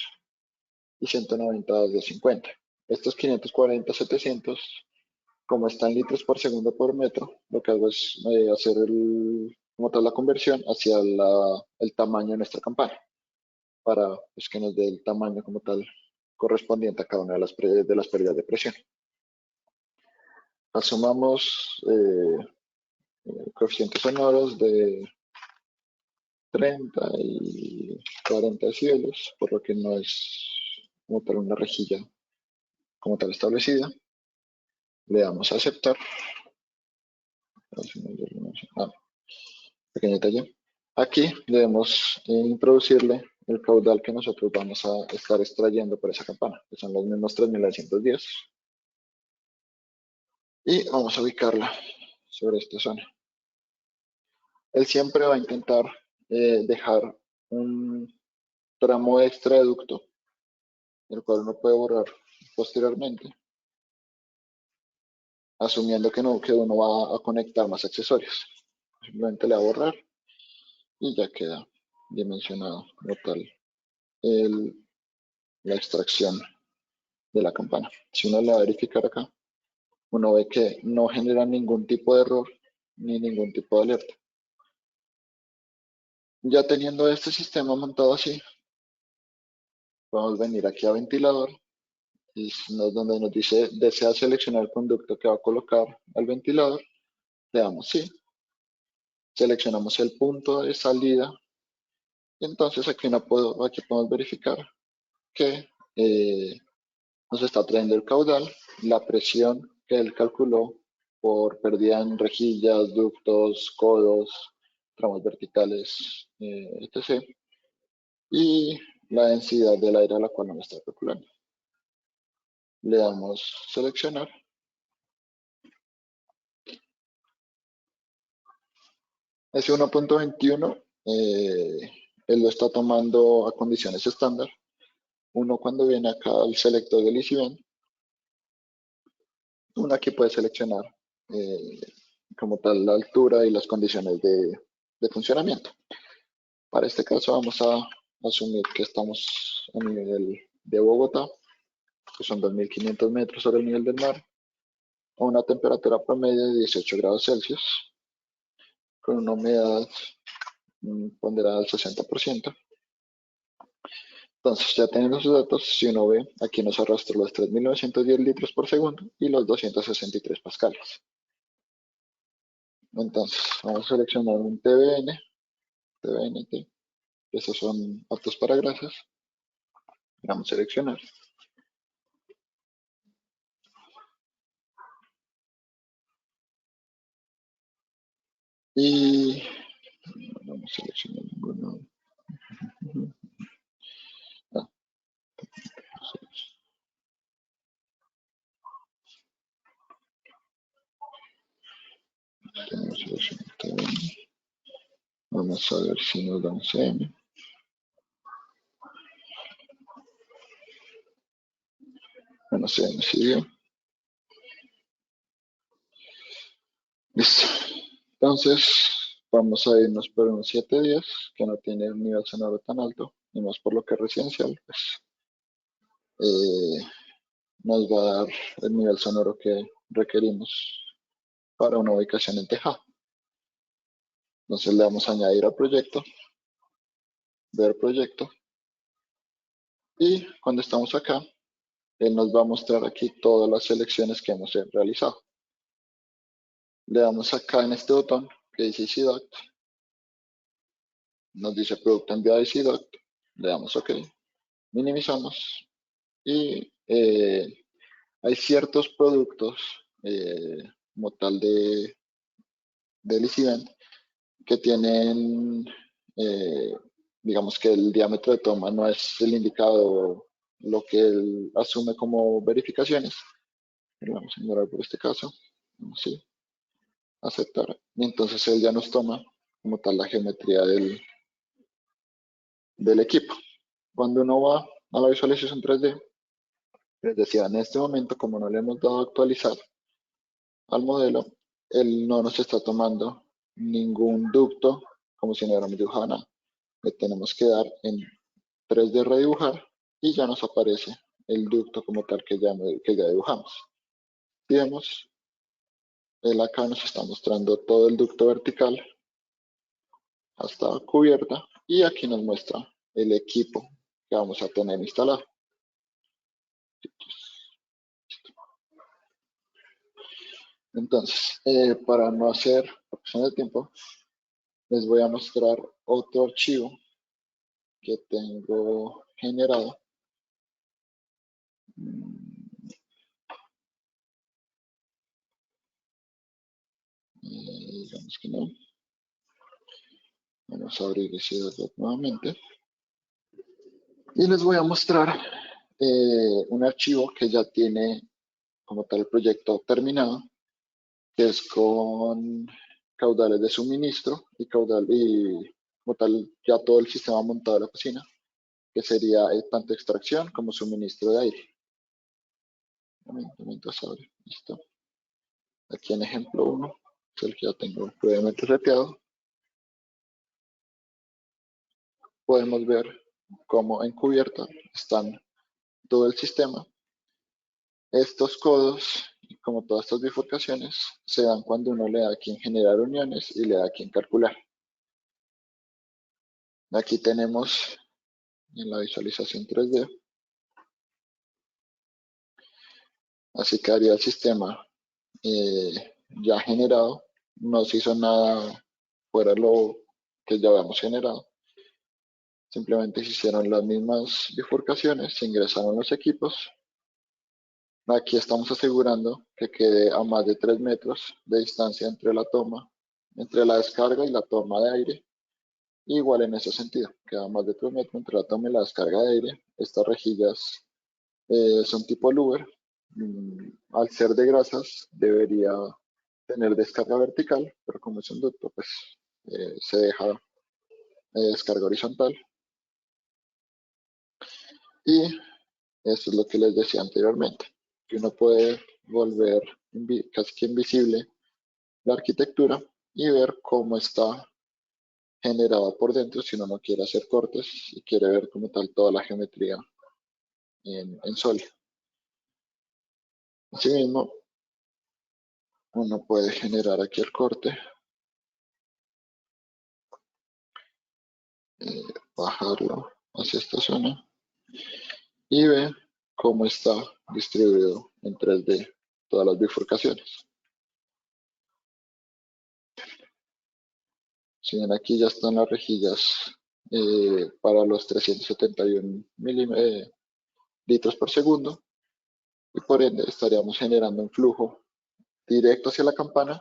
y 190, 250. Estos 540, 700, como están litros por segundo por metro, lo que hago es hacer como tal la conversión hacia el tamaño de nuestra campana, para pues, que nos dé el tamaño como tal correspondiente a cada una de las pérdidas de presión. Asumamos coeficientes sonoros de 30 y 40 decibeles, por lo que no es como tal una rejilla como tal establecida. Le damos a aceptar. Ah, pequeño detalle. Aquí debemos introducirle el caudal que nosotros vamos a estar extrayendo por esa campana, que son los mismos 3.910. Y vamos a ubicarla sobre esta zona. Él siempre va a intentar dejar un tramo extra de ducto, el cual uno puede borrar posteriormente, asumiendo que uno va a conectar más accesorios. Simplemente le va a borrar y ya queda dimensionado como tal la extracción de la campana. Si uno le va a verificar acá, uno ve que no genera ningún tipo de error ni ningún tipo de alerta. Ya teniendo este sistema montado así, podemos venir aquí a ventilador y donde nos dice desea seleccionar el conducto que va a colocar al ventilador, le damos sí, seleccionamos el punto de salida y entonces aquí podemos verificar que nos está trayendo el caudal, la presión que él calculó por pérdida en rejillas, ductos, codos, tramos verticales, etc. Y la densidad del aire a la cual nos está calculando. Le damos seleccionar. Ese 1.21 él lo está tomando a condiciones estándar. Uno cuando viene acá al selector del EasyVent, uno aquí puede seleccionar eh, como tal la altura y las condiciones de funcionamiento. Para este caso vamos a asumir que estamos a nivel de Bogotá, que son 2.500 metros sobre el nivel del mar, a una temperatura promedio de 18 grados Celsius, con una humedad ponderada al 60%. Entonces, ya teniendo sus datos, si uno ve, aquí nos arrastra los 3.910 litros por segundo y los 263 pascales. Entonces, vamos a seleccionar un TBN, TBNT, estos son aptos para grasas. Vamos a seleccionar. Y no vamos a seleccionar ninguno. Ah, tenemos seleccionar TBN. Vamos a ver si nos da un CM. Bueno, CM siguió. Listo. Entonces, vamos a irnos por unos 7 días, que no tiene un nivel sonoro tan alto, y más por lo que es residencial, pues nos va a dar el nivel sonoro que requerimos para una ubicación en tejado. Entonces le damos a añadir al proyecto, ver proyecto, y cuando estamos acá, él nos va a mostrar aquí todas las selecciones que hemos realizado. Le damos acá en este botón que dice EasyDuct, nos dice producto enviado a EasyDuct, le damos OK, minimizamos y hay ciertos productos como tal del EasyVent que tienen, digamos que el diámetro de toma no es el indicado, lo que él asume como verificaciones. Vamos a ignorar por este caso. Sí, aceptar. Y entonces él ya nos toma como tal la geometría del equipo. Cuando uno va a la visualización 3D, les decía, en este momento, como no le hemos dado a actualizar al modelo, él no nos está tomando ningún ducto como si no hubiéramos dibujado nada. Le tenemos que dar en 3D redibujar y ya nos aparece el ducto como tal que ya dibujamos. Y vemos, él acá nos está mostrando todo el ducto vertical hasta cubierta y aquí nos muestra el equipo que vamos a tener instalado. Entonces, para no hacer cuestión de tiempo, les voy a mostrar otro archivo que tengo generado. Digamos que no. Vamos a abrir ese dato nuevamente. Y les voy a mostrar un archivo que ya tiene como tal el proyecto terminado, que es con caudales de suministro y como tal ya todo el sistema montado de la cocina, que sería tanto extracción como suministro de aire. Mientras abre, listo. Aquí en ejemplo 1, es el que ya tengo previamente seteado. Podemos ver cómo en cubierta están todo el sistema. Estos codos, como todas estas bifurcaciones, se dan cuando uno le da aquí en generar uniones y le da aquí en calcular. Aquí tenemos en la visualización 3D. Así quedaría el sistema ya generado. No se hizo nada fuera de lo que ya habíamos generado. Simplemente se hicieron las mismas bifurcaciones, se ingresaron los equipos. Aquí estamos asegurando que quede a más de 3 metros de distancia entre la toma, entre la descarga y la toma de aire. Igual en ese sentido, queda a más de 3 metros entre la toma y la descarga de aire. Estas rejillas son tipo louver. Al ser de grasas debería tener descarga vertical, pero como es un ducto, pues se deja descarga horizontal. Y eso es lo que les decía anteriormente, que uno puede volver casi que invisible la arquitectura y ver cómo está generada por dentro si uno no quiere hacer cortes y quiere ver como tal toda la geometría en sólido. Asimismo, uno puede generar aquí el corte, bajarlo hacia esta zona y ve cómo está distribuido en 3D todas las bifurcaciones. Si ven aquí ya están las rejillas para los 371 litros por segundo y por ende estaríamos generando un flujo directo hacia la campana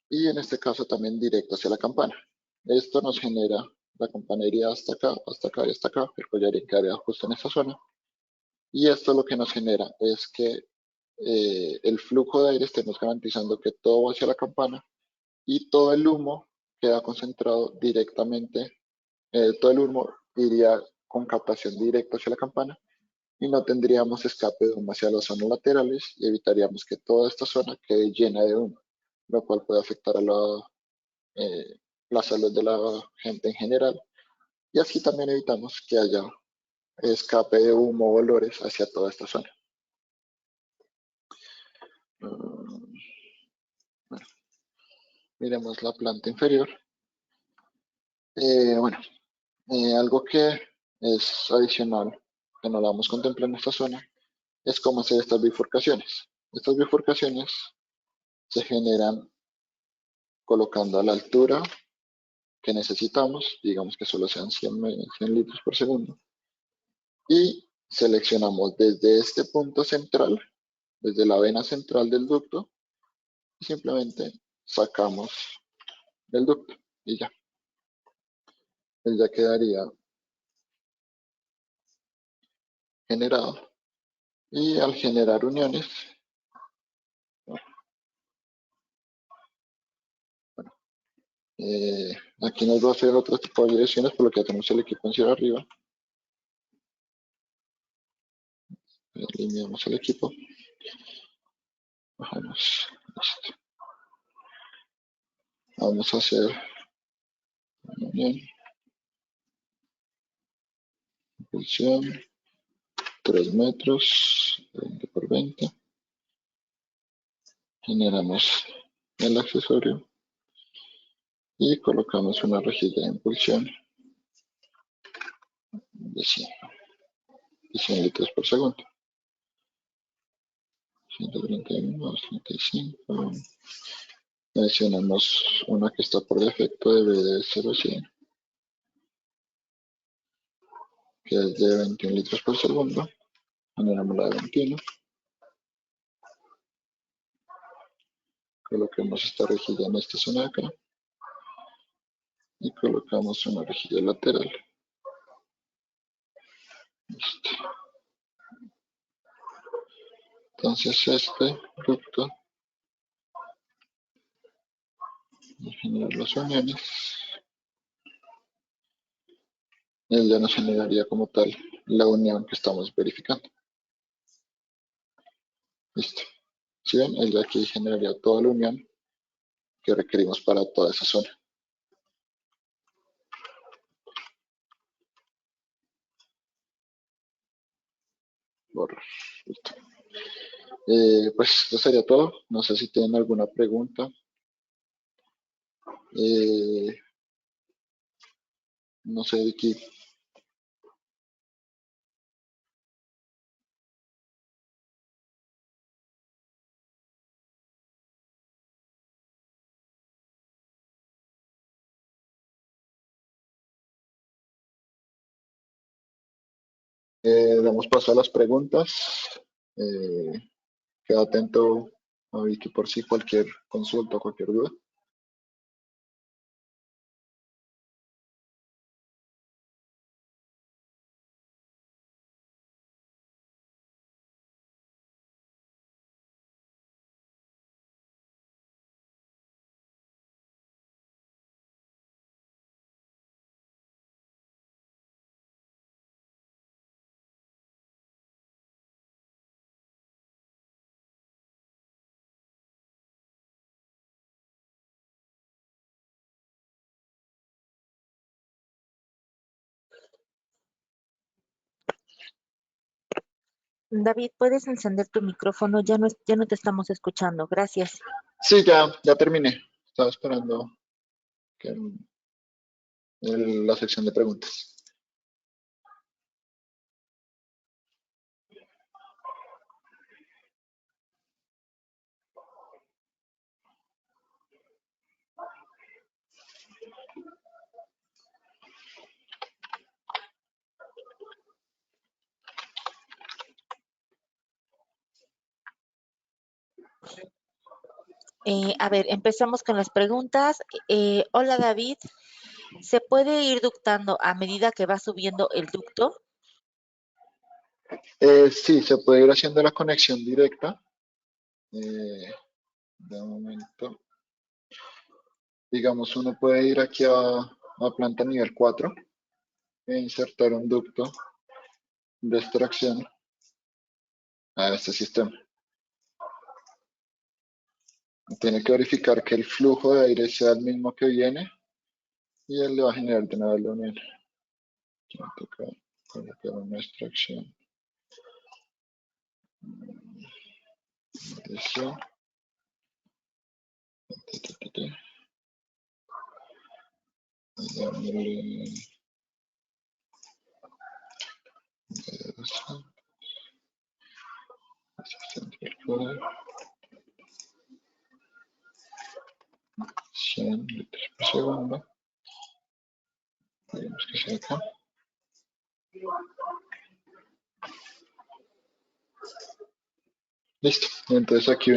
y en este caso también directo hacia la campana. Esto nos genera la campanería hasta acá y hasta acá, el collarín quedaría justo en esta zona. Y esto lo que nos genera es que el flujo de aire estemos garantizando que todo va hacia la campana y todo el humo queda concentrado directamente, todo el humo iría con captación directa hacia la campana y no tendríamos escape de humo hacia las zonas laterales y evitaríamos que toda esta zona quede llena de humo, lo cual puede afectar a la salud de la gente en general. Y así también evitamos que haya escape de humo o olores hacia toda esta zona. Bueno, miremos la planta inferior. Bueno, algo que es adicional, que no la vamos a contemplar en esta zona, es cómo hacer estas bifurcaciones. Estas bifurcaciones se generan colocando a la altura que necesitamos, digamos que solo sean 100 litros por segundo, y seleccionamos desde este punto central, desde la vena central del ducto, y simplemente sacamos el ducto y ya. Él ya quedaría generado. Y al generar uniones, aquí nos va a hacer otro tipo de direcciones, por lo que ya tenemos el equipo en arriba. Alineamos el equipo. Bajamos. Listo. Vamos a hacer una unión. Impulsión. 3 metros, 20 por 20. Generamos el accesorio y colocamos una rejilla de impulsión de 100 litros por segundo. 131, 235. Adicionamos una que está por defecto de BD 0100, que es de 21 litros por segundo. Generamos la de 21. Coloquemos esta rejilla en esta zona de acá y colocamos una rejilla lateral. Listo. Entonces este ducto va a generar las uniones. Él ya nos generaría como tal la unión que estamos verificando. Listo. Si ven, él de aquí generaría toda la unión que requerimos para toda esa zona. Borrar. Listo. Pues esto sería todo. No sé si tienen alguna pregunta. No sé, Vicky. Damos paso a las preguntas. Queda atento a Vicky por si cualquier consulta o cualquier duda. David, ¿puedes encender tu micrófono? Ya no te estamos escuchando. Gracias. Sí, ya terminé. Estaba esperando que, la sección de preguntas. A ver, empezamos con las preguntas. Hola, David. ¿Se puede ir ductando a medida que va subiendo el ducto? Sí, se puede ir haciendo la conexión directa. De momento, digamos, uno puede ir aquí a planta nivel 4 e insertar un ducto de extracción a este sistema. Tiene que verificar que el flujo de aire sea el mismo que viene y él le va a generar de nuevo la unión. Aquí me toca colocar una extracción. Eso. Dándole eso. 100 litros por segundo. Digamos que sea acá. Listo. Entonces aquí,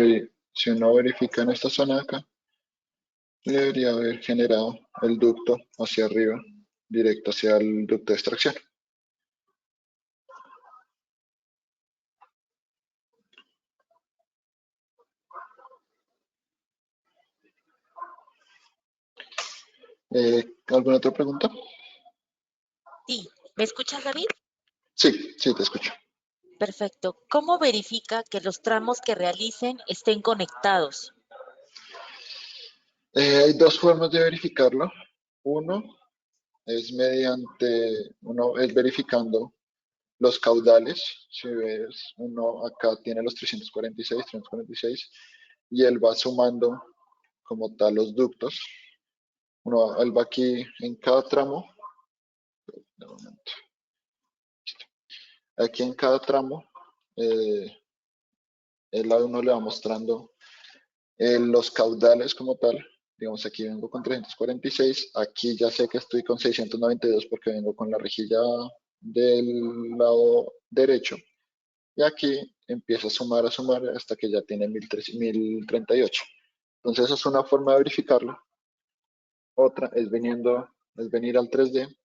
si uno verifica en esta zona de acá, debería haber generado el ducto hacia arriba, directo hacia el ducto de extracción. ¿Alguna otra pregunta? Sí. ¿Me escuchas, David? Sí, te escucho. Perfecto. ¿Cómo verifica que los tramos que realicen estén conectados? Hay dos formas de verificarlo. Uno es verificando los caudales. Si ves, uno acá tiene los 346, y él va sumando como tal los ductos. Él va aquí en cada tramo. De momento. Aquí en cada tramo, eh, uno le va mostrando los caudales como tal. Digamos, aquí vengo con 346, aquí ya sé que estoy con 692 porque vengo con la rejilla del lado derecho. Y aquí empieza a sumar hasta que ya tiene 1038. Entonces, esa es una forma de verificarlo. Otra es venir al 3D.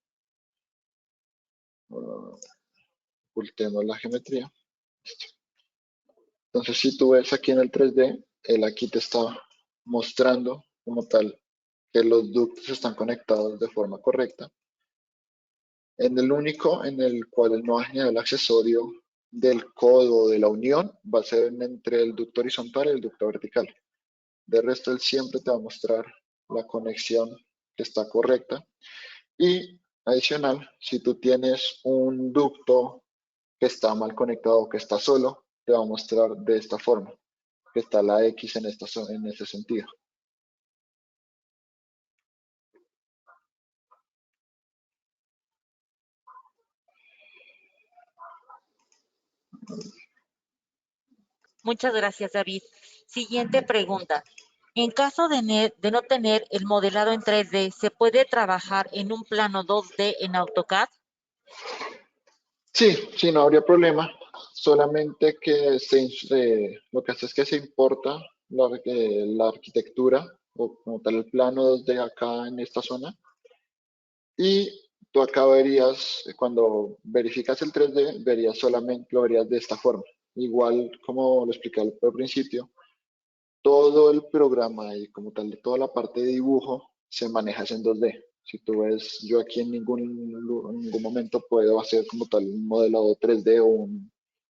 Ocultemos la geometría. Entonces, si tú ves aquí en el 3D, él aquí te está mostrando como tal que los ductos están conectados de forma correcta. En el único en el cual él no va a generar el accesorio del codo de la unión va a ser entre el ducto horizontal y el ducto vertical. De resto, él siempre te va a mostrar la conexión que está correcta. Y adicional, si tú tienes un ducto que está mal conectado, que está solo, te va a mostrar de esta forma, que está la X en este sentido. Muchas gracias, David. Siguiente pregunta. En caso de no tener el modelado en 3D, ¿se puede trabajar en un plano 2D en AutoCAD? Sí, sí, no habría problema. Solamente que lo que hace es que se importa la arquitectura o como tal el plano desde acá en esta zona. Y tú acá verías, cuando verificas el 3D, verías solamente, lo verías de esta forma. Igual como lo expliqué al principio, todo el programa y como tal, toda la parte de dibujo se maneja en 2D. Si tú ves, yo aquí en ningún momento puedo hacer como tal un modelado 3D o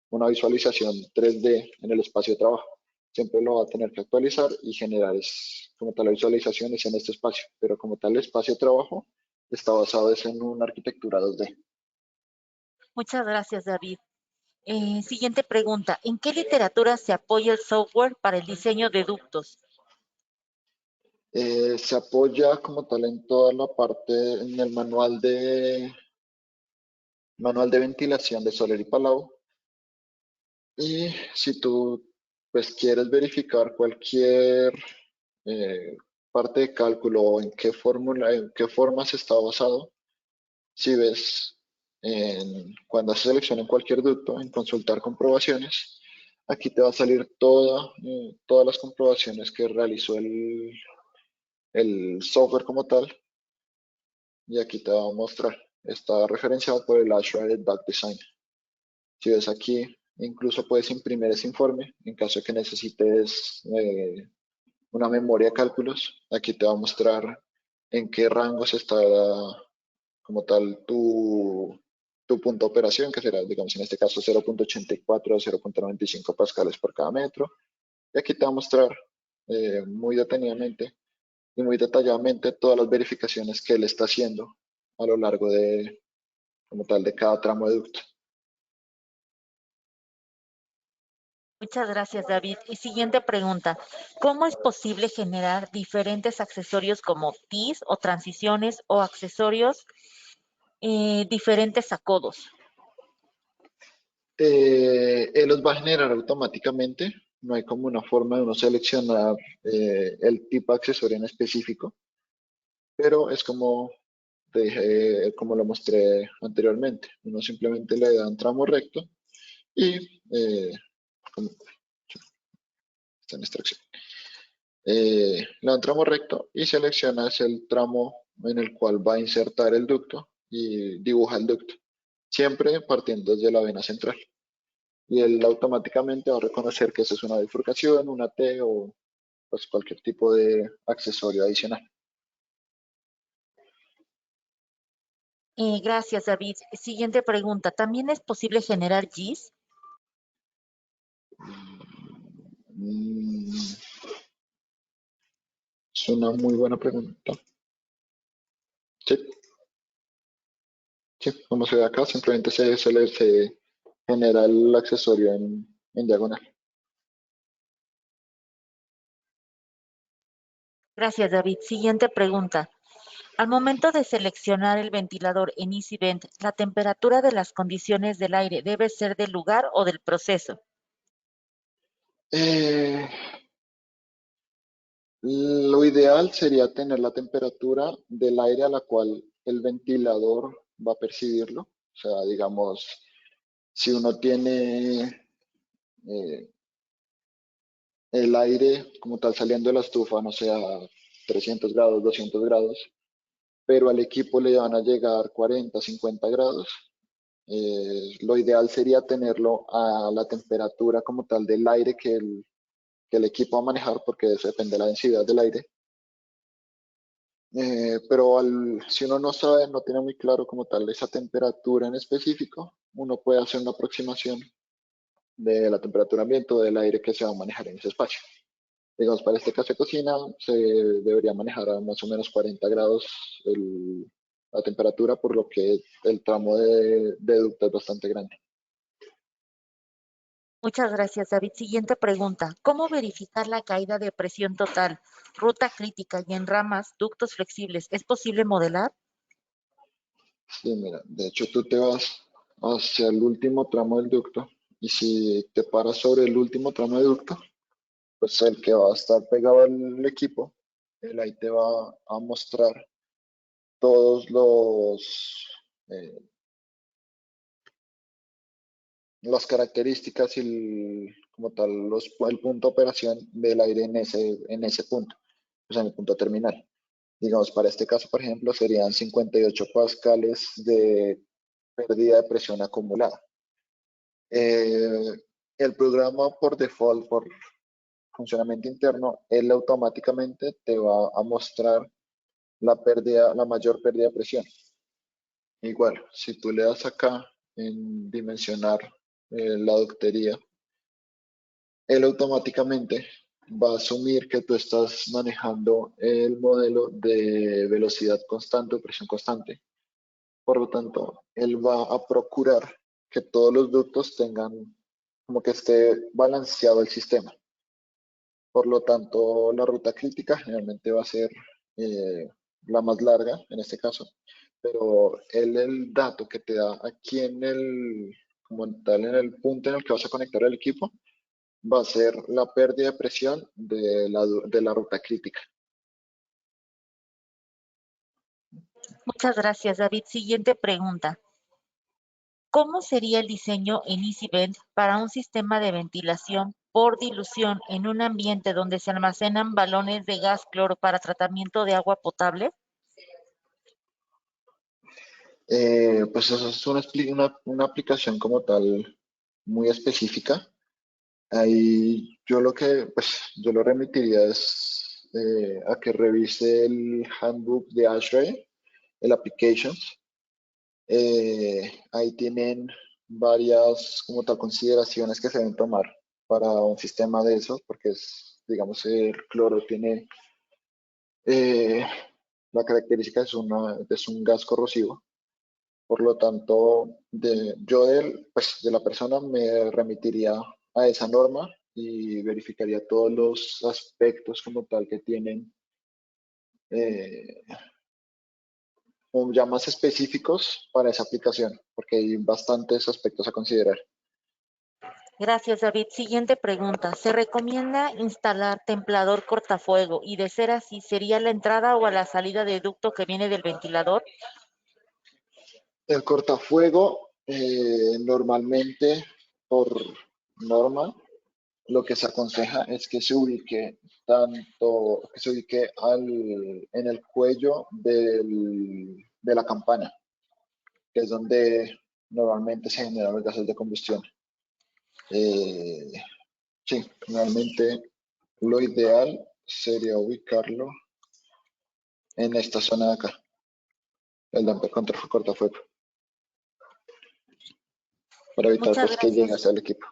una visualización 3D en el espacio de trabajo. Siempre lo va a tener que actualizar y generar como tal la visualización es en este espacio, pero como tal el espacio de trabajo está basado en una arquitectura 2D. Muchas gracias, David. Siguiente pregunta. ¿En qué literatura se apoya el software para el diseño de ductos? Se apoya como tal en toda la parte, en el manual de ventilación de Soler y Palau. Y si tú pues quieres verificar cualquier parte de cálculo o en qué fórmula, en qué forma se está basado, si ves cuando haces selección en cualquier ducto, en consultar comprobaciones, aquí te va a salir todas las comprobaciones que realizó el software como tal, y aquí te va a mostrar. Está referenciado por el Ashrated Duct Design. Si ves aquí, incluso puedes imprimir ese informe en caso de que necesites una memoria de cálculos. Aquí te va a mostrar en qué rangos está como tal tu punto de operación, que será, digamos, en este caso 0.84 a 0.95 pascales por cada metro. Y aquí te va a mostrar muy detenidamente y muy detalladamente todas las verificaciones que él está haciendo a lo largo como tal, de cada tramo de ducto. Muchas gracias, David. Y siguiente pregunta. ¿Cómo es posible generar diferentes accesorios como TIS o transiciones o accesorios diferentes a codos? Él los va a generar automáticamente. No hay como una forma de uno seleccionar el tipo de accesorio en específico, pero es como como lo mostré anteriormente. Uno simplemente le da un tramo recto y como está en extracción. Le da un tramo recto y seleccionas el tramo en el cual va a insertar el ducto y dibuja el ducto, siempre partiendo desde la vena central. Y él automáticamente va a reconocer que esa es una bifurcación, una T o pues cualquier tipo de accesorio adicional. Gracias, David. Siguiente pregunta. ¿También es posible generar GIS? Mm, es una muy buena pregunta. Sí, Sí, como se ve acá, simplemente se genera el accesorio en diagonal. Gracias, David. Siguiente pregunta. Al momento de seleccionar el ventilador en EasyVent, ¿la temperatura de las condiciones del aire debe ser del lugar o del proceso? Eh, lo ideal sería tener la temperatura del aire a la cual el ventilador va a percibirlo. O sea, digamos, si uno tiene el aire como tal saliendo de la estufa, no sé, a 300 grados, 200 grados, pero al equipo le van a llegar 40, 50 grados. Lo ideal sería tenerlo a la temperatura como tal del aire que el equipo va a manejar, porque eso depende de la densidad del aire. Pero si uno no sabe, no tiene muy claro como tal esa temperatura en específico, uno puede hacer una aproximación de la temperatura ambiente o del aire que se va a manejar en ese espacio. Digamos, para este caso de cocina se debería manejar a más o menos 40 grados la temperatura, por lo que el tramo de ducto es bastante grande. Muchas gracias, David. Siguiente pregunta. ¿Cómo verificar la caída de presión total, ruta crítica y en ramas, ductos flexibles? ¿Es posible modelar? Sí, mira, de hecho tú te vas hacia el último tramo del ducto y si te paras sobre el último tramo de ducto, pues el que va a estar pegado al equipo, él ahí te va a mostrar todos eh, las características y como tal el punto de operación del aire en ese punto, pues en el punto terminal. Digamos, para este caso, por ejemplo, serían 58 pascales de pérdida de presión acumulada. Eh, el programa por default, por funcionamiento interno, él automáticamente te va a mostrar la mayor pérdida de presión. Igual, si tú le das acá en dimensionar la ductería, él automáticamente va a asumir que tú estás manejando el modelo de velocidad constante o presión constante. Por lo tanto, él va a procurar que todos los ductos tengan como que esté balanceado el sistema. Por lo tanto, la ruta crítica generalmente va a ser eh, la más larga en este caso, pero el dato que te da aquí como tal, en el punto en el que vas a conectar el equipo, va a ser la pérdida de presión de la ruta crítica. Muchas gracias, David. Siguiente pregunta. ¿Cómo sería el diseño en EasyVent para un sistema de ventilación por dilución en un ambiente donde se almacenan balones de gas cloro para tratamiento de agua potable? Pues eso es una aplicación como tal muy específica. Ahí yo lo remitiría es a que revise el handbook de ASHRAE, el Applications. Ahí tienen varias como tal consideraciones que se deben tomar para un sistema de esos, porque digamos, el cloro tiene eh, la característica es un gas corrosivo. Por lo tanto, de la persona me remitiría a esa norma y verificaría todos los aspectos como tal que tienen, eh, como ya más específicos para esa aplicación, porque hay bastantes aspectos a considerar. Gracias, David. Siguiente pregunta. ¿Se recomienda instalar templador cortafuego? Y de ser así, ¿sería la entrada o a la salida de ducto que viene del ventilador? El cortafuego, normalmente, por norma, lo que se aconseja es que que se ubique en el cuello de la campana, que es donde normalmente se generan los gases de combustión. Eh, sí, realmente lo ideal sería ubicarlo en esta zona de acá, el damper contra cortafuego, para evitar Muchas pues que llegue gracias. hacia el equipo.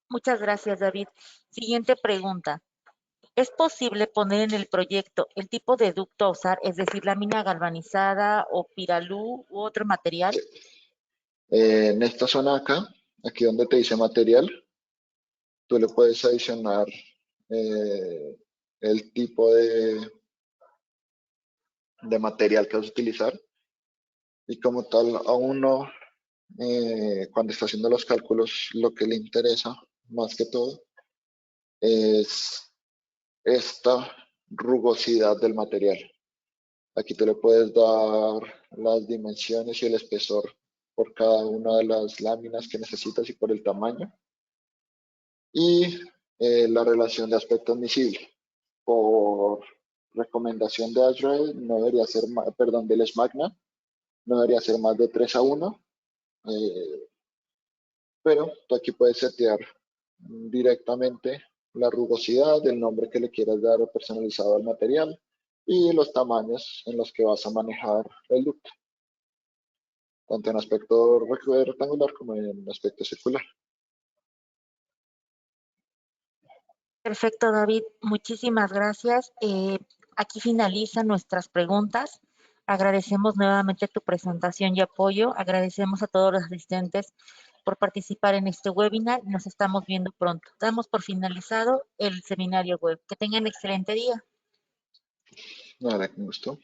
Muchas gracias, David. Siguiente pregunta. ¿Es posible poner en el proyecto el tipo de ducto a usar, es decir, lámina galvanizada o piralú u otro material? En esta zona acá, aquí donde te dice material, tú le puedes adicionar eh, el tipo de material que vas a utilizar y como tal a uno cuando está haciendo los cálculos lo que le interesa más que todo es esta rugosidad del material. Aquí tú le puedes dar las dimensiones y el espesor por cada una de las láminas que necesitas y por el tamaño y la relación de aspecto admisible. Por recomendación de ASRAE, no debería ser, perdón, del SMACNA, no debería ser más de 3:1, eh, pero tú aquí puedes setear directamente la rugosidad, el nombre que le quieras dar personalizado al material y los tamaños en los que vas a manejar el look, tanto en aspecto rectangular como en aspecto circular. Perfecto, David. Muchísimas gracias. Aquí finalizan nuestras preguntas. Agradecemos nuevamente tu presentación y apoyo. Agradecemos a todos los asistentes por participar en este webinar. Nos estamos viendo pronto. Damos por finalizado el seminario web. Que tengan excelente día. Nada, con gusto.